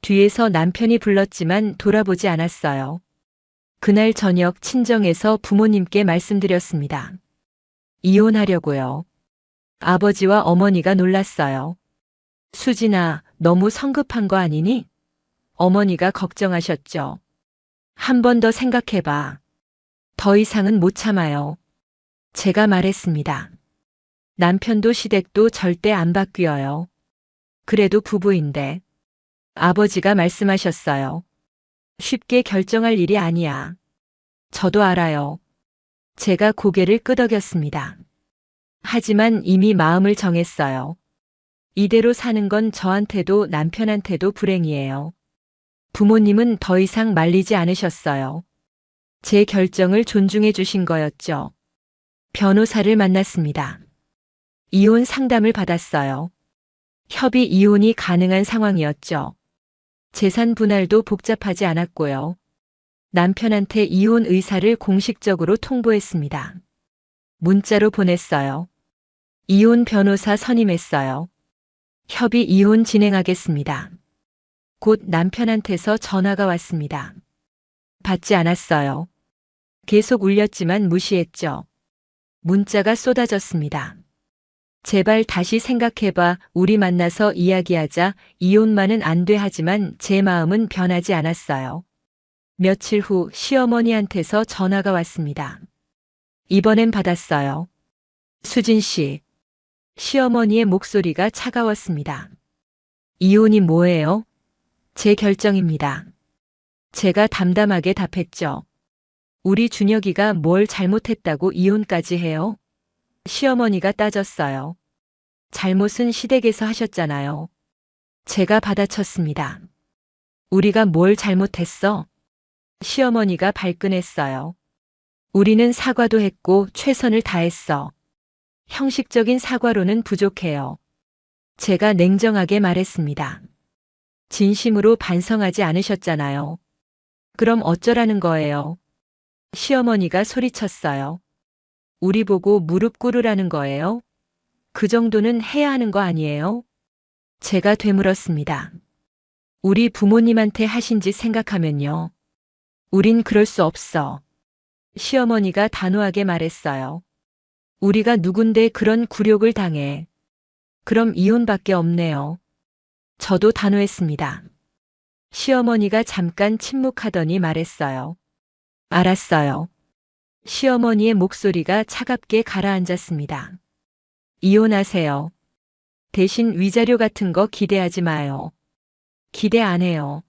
뒤에서 남편이 불렀지만 돌아보지 않았어요. 그날 저녁 친정에서 부모님께 말씀드렸습니다. 이혼하려고요. 아버지와 어머니가 놀랐어요. 수진아, 너무 성급한 거 아니니? 어머니가 걱정하셨죠. 한 번 더 생각해봐. 더 이상은 못 참아요. 제가 말했습니다. 남편도 시댁도 절대 안 바뀌어요. 그래도 부부인데. 아버지가 말씀하셨어요. 쉽게 결정할 일이 아니야. 저도 알아요. 제가 고개를 끄덕였습니다. 하지만 이미 마음을 정했어요. 이대로 사는 건 저한테도 남편한테도 불행이에요. 부모님은 더 이상 말리지 않으셨어요. 제 결정을 존중해 주신 거였죠. 변호사를 만났습니다. 이혼 상담을 받았어요. 협의 이혼이 가능한 상황이었죠. 재산 분할도 복잡하지 않았고요. 남편한테 이혼 의사를 공식적으로 통보했습니다. 문자로 보냈어요. 이혼 변호사 선임했어요. 협의 이혼 진행하겠습니다. 곧 남편한테서 전화가 왔습니다. 받지 않았어요. 계속 울렸지만 무시했죠. 문자가 쏟아졌습니다. 제발 다시 생각해봐. 우리 만나서 이야기하자. 이혼만은 안 돼. 하지만 제 마음은 변하지 않았어요. 며칠 후 시어머니한테서 전화가 왔습니다. 이번엔 받았어요. 수진 씨. 시어머니의 목소리가 차가웠습니다. 이혼이 뭐예요? 제 결정입니다. 제가 담담하게 답했죠. 우리 준혁이가 뭘 잘못했다고 이혼까지 해요? 시어머니가 따졌어요. 잘못은 시댁에서 하셨잖아요. 제가 받아쳤습니다. 우리가 뭘 잘못했어? 시어머니가 발끈했어요. 우리는 사과도 했고 최선을 다했어. 형식적인 사과로는 부족해요. 제가 냉정하게 말했습니다. 진심으로 반성하지 않으셨잖아요. 그럼 어쩌라는 거예요? 시어머니가 소리쳤어요. 우리 보고 무릎 꿇으라는 거예요? 그 정도는 해야 하는 거 아니에요? 제가 되물었습니다. 우리 부모님한테 하신 짓 생각하면요. 우린 그럴 수 없어. 시어머니가 단호하게 말했어요. 우리가 누군데 그런 굴욕을 당해. 그럼 이혼밖에 없네요. 저도 단호했습니다. 시어머니가 잠깐 침묵하더니 말했어요. 알았어요. 시어머니의 목소리가 차갑게 가라앉았습니다. 이혼하세요. 대신 위자료 같은 거 기대하지 마요. 기대 안 해요.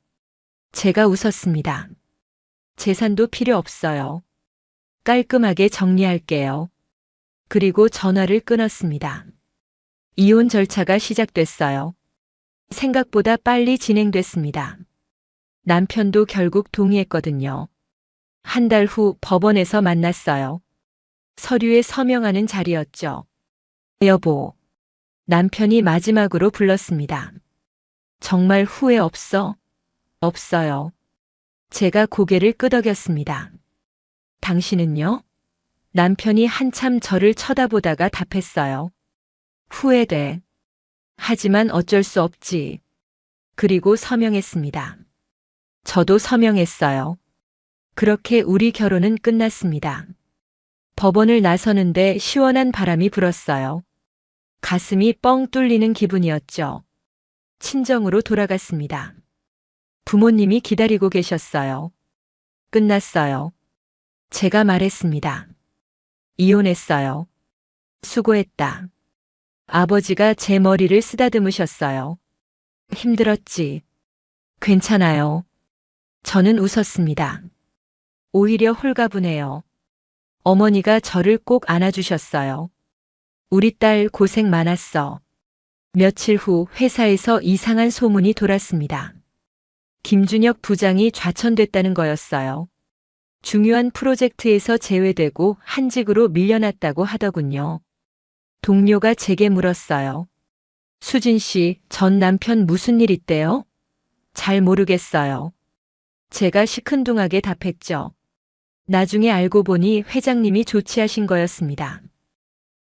제가 웃었습니다. 재산도 필요 없어요. 깔끔하게 정리할게요. 그리고 전화를 끊었습니다. 이혼 절차가 시작됐어요. 생각보다 빨리 진행됐습니다. 남편도 결국 동의했거든요. 한 달 후 법원에서 만났어요. 서류에 서명하는 자리였죠. 여보. 남편이 마지막으로 불렀습니다. 정말 후회 없어? 없어요. 제가 고개를 끄덕였습니다. 당신은요? 남편이 한참 저를 쳐다보다가 답했어요. 후회돼. 하지만 어쩔 수 없지. 그리고 서명했습니다. 저도 서명했어요. 그렇게 우리 결혼은 끝났습니다. 법원을 나서는데 시원한 바람이 불었어요. 가슴이 뻥 뚫리는 기분이었죠. 친정으로 돌아갔습니다. 부모님이 기다리고 계셨어요. 끝났어요. 제가 말했습니다. 이혼했어요. 수고했다. 아버지가 제 머리를 쓰다듬으셨어요. 힘들었지. 괜찮아요. 저는 웃었습니다. 오히려 홀가분해요. 어머니가 저를 꼭 안아주셨어요. 우리 딸 고생 많았어. 며칠 후 회사에서 이상한 소문이 돌았습니다. 김준혁 부장이 좌천됐다는 거였어요. 중요한 프로젝트에서 제외되고 한직으로 밀려났다고 하더군요. 동료가 제게 물었어요. 수진 씨, 전 남편 무슨 일 있대요? 잘 모르겠어요. 제가 시큰둥하게 답했죠. 나중에 알고 보니 회장님이 조치하신 거였습니다.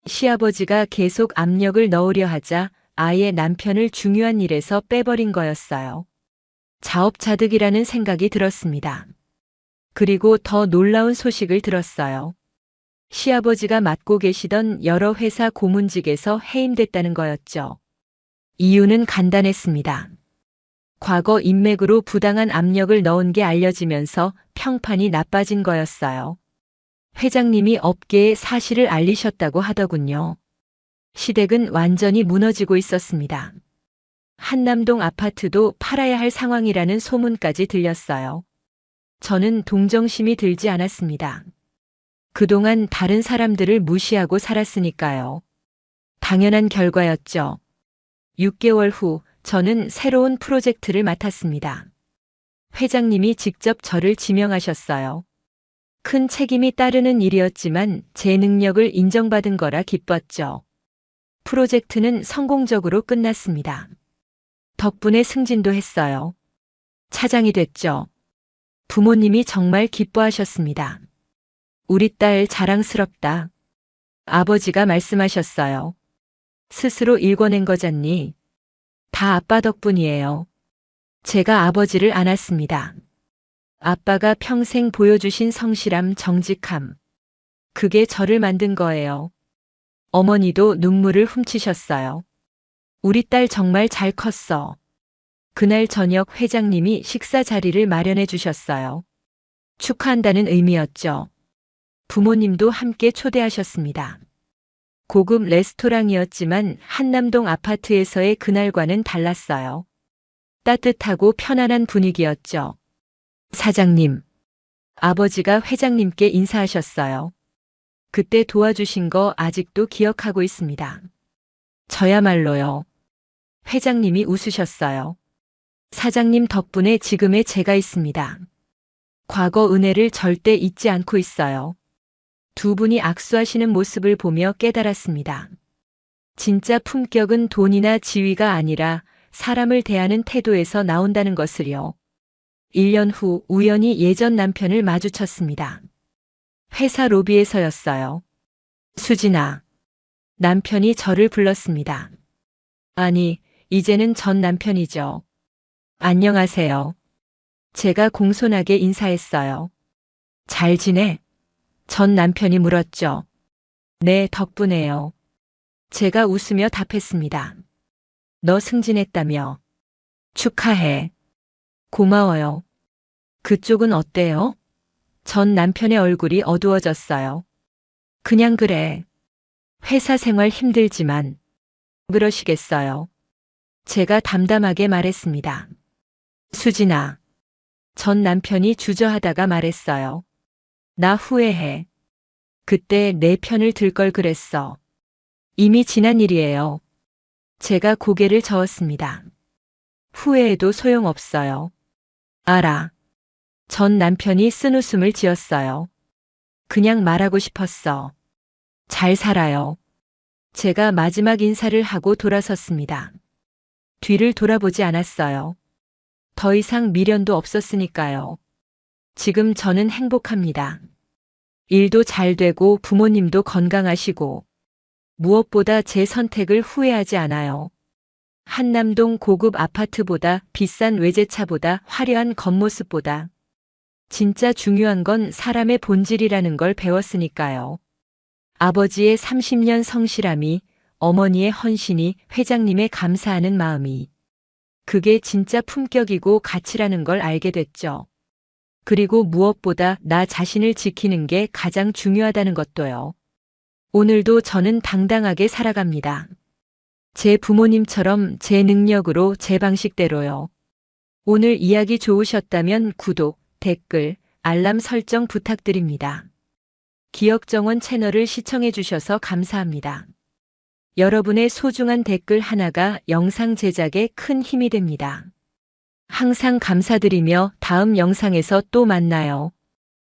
시아버지가 계속 압력을 넣으려 하자 아예 남편을 중요한 일에서 빼버린 거였어요. 자업자득이라는 생각이 들었습니다. 그리고 더 놀라운 소식을 들었어요. 시아버지가 맡고 계시던 여러 회사 고문직에서 해임됐다는 거였죠. 이유는 간단했습니다. 과거 인맥으로 부당한 압력을 넣은 게 알려지면서 평판이 나빠진 거였어요. 회장님이 업계에 사실을 알리셨다고 하더군요. 시댁은 완전히 무너지고 있었습니다. 한남동 아파트도 팔아야 할 상황이라는 소문까지 들렸어요. 저는 동정심이 들지 않았습니다. 그동안 다른 사람들을 무시하고 살았으니까요. 당연한 결과였죠. 6개월 후 저는 새로운 프로젝트를 맡았습니다. 회장님이 직접 저를 지명하셨어요. 큰 책임이 따르는 일이었지만 제 능력을 인정받은 거라 기뻤죠. 프로젝트는 성공적으로 끝났습니다. 덕분에 승진도 했어요. 차장이 됐죠. 부모님이 정말 기뻐하셨습니다. 우리 딸 자랑스럽다. 아버지가 말씀하셨어요. 스스로 일궈낸 거잖니. 다 아빠 덕분이에요. 제가 아버지를 안았습니다. 아빠가 평생 보여주신 성실함, 정직함. 그게 저를 만든 거예요. 어머니도 눈물을 훔치셨어요. 우리 딸 정말 잘 컸어. 그날 저녁 회장님이 식사 자리를 마련해 주셨어요. 축하한다는 의미였죠. 부모님도 함께 초대하셨습니다. 고급 레스토랑이었지만 한남동 아파트에서의 그날과는 달랐어요. 따뜻하고 편안한 분위기였죠. 사장님, 아버지가 회장님께 인사하셨어요. 그때 도와주신 거 아직도 기억하고 있습니다. 저야말로요. 회장님이 웃으셨어요. 사장님 덕분에 지금의 제가 있습니다. 과거 은혜를 절대 잊지 않고 있어요. 두 분이 악수하시는 모습을 보며 깨달았습니다. 진짜 품격은 돈이나 지위가 아니라 사람을 대하는 태도에서 나온다는 것을요. 1년 후 우연히 예전 남편을 마주쳤습니다. 회사 로비에서였어요. 수진아. 남편이 저를 불렀습니다. 아니, 이제는 전 남편이죠. 안녕하세요. 제가 공손하게 인사했어요. 잘 지내? 전 남편이 물었죠. 네, 덕분에요. 제가 웃으며 답했습니다. 너 승진했다며. 축하해. 고마워요. 그쪽은 어때요? 전 남편의 얼굴이 어두워졌어요. 그냥 그래. 회사 생활 힘들지만. 그러시겠어요. 제가 담담하게 말했습니다. 수진아. 전 남편이 주저하다가 말했어요. 나 후회해. 그때 내 편을 들 걸 그랬어. 이미 지난 일이에요. 제가 고개를 저었습니다. 후회해도 소용없어요. 알아. 전 남편이 쓴웃음을 지었어요. 그냥 말하고 싶었어. 잘 살아요. 제가 마지막 인사를 하고 돌아섰습니다. 뒤를 돌아보지 않았어요. 더 이상 미련도 없었으니까요. 지금 저는 행복합니다. 일도 잘 되고 부모님도 건강하시고 무엇보다 제 선택을 후회하지 않아요. 한남동 고급 아파트보다 비싼 외제차보다 화려한 겉모습보다 진짜 중요한 건 사람의 본질이라는 걸 배웠으니까요. 아버지의 30년 성실함이, 어머니의 헌신이, 회장님의 감사하는 마음이 그게 진짜 품격이고 가치라는 걸 알게 됐죠. 그리고 무엇보다 나 자신을 지키는 게 가장 중요하다는 것도요. 오늘도 저는 당당하게 살아갑니다. 제 부모님처럼 제 능력으로 제 방식대로요. 오늘 이야기 좋으셨다면 구독, 댓글, 알람 설정 부탁드립니다. 기억정원 채널을 시청해 주셔서 감사합니다. 여러분의 소중한 댓글 하나가 영상 제작에 큰 힘이 됩니다. 항상 감사드리며 다음 영상에서 또 만나요.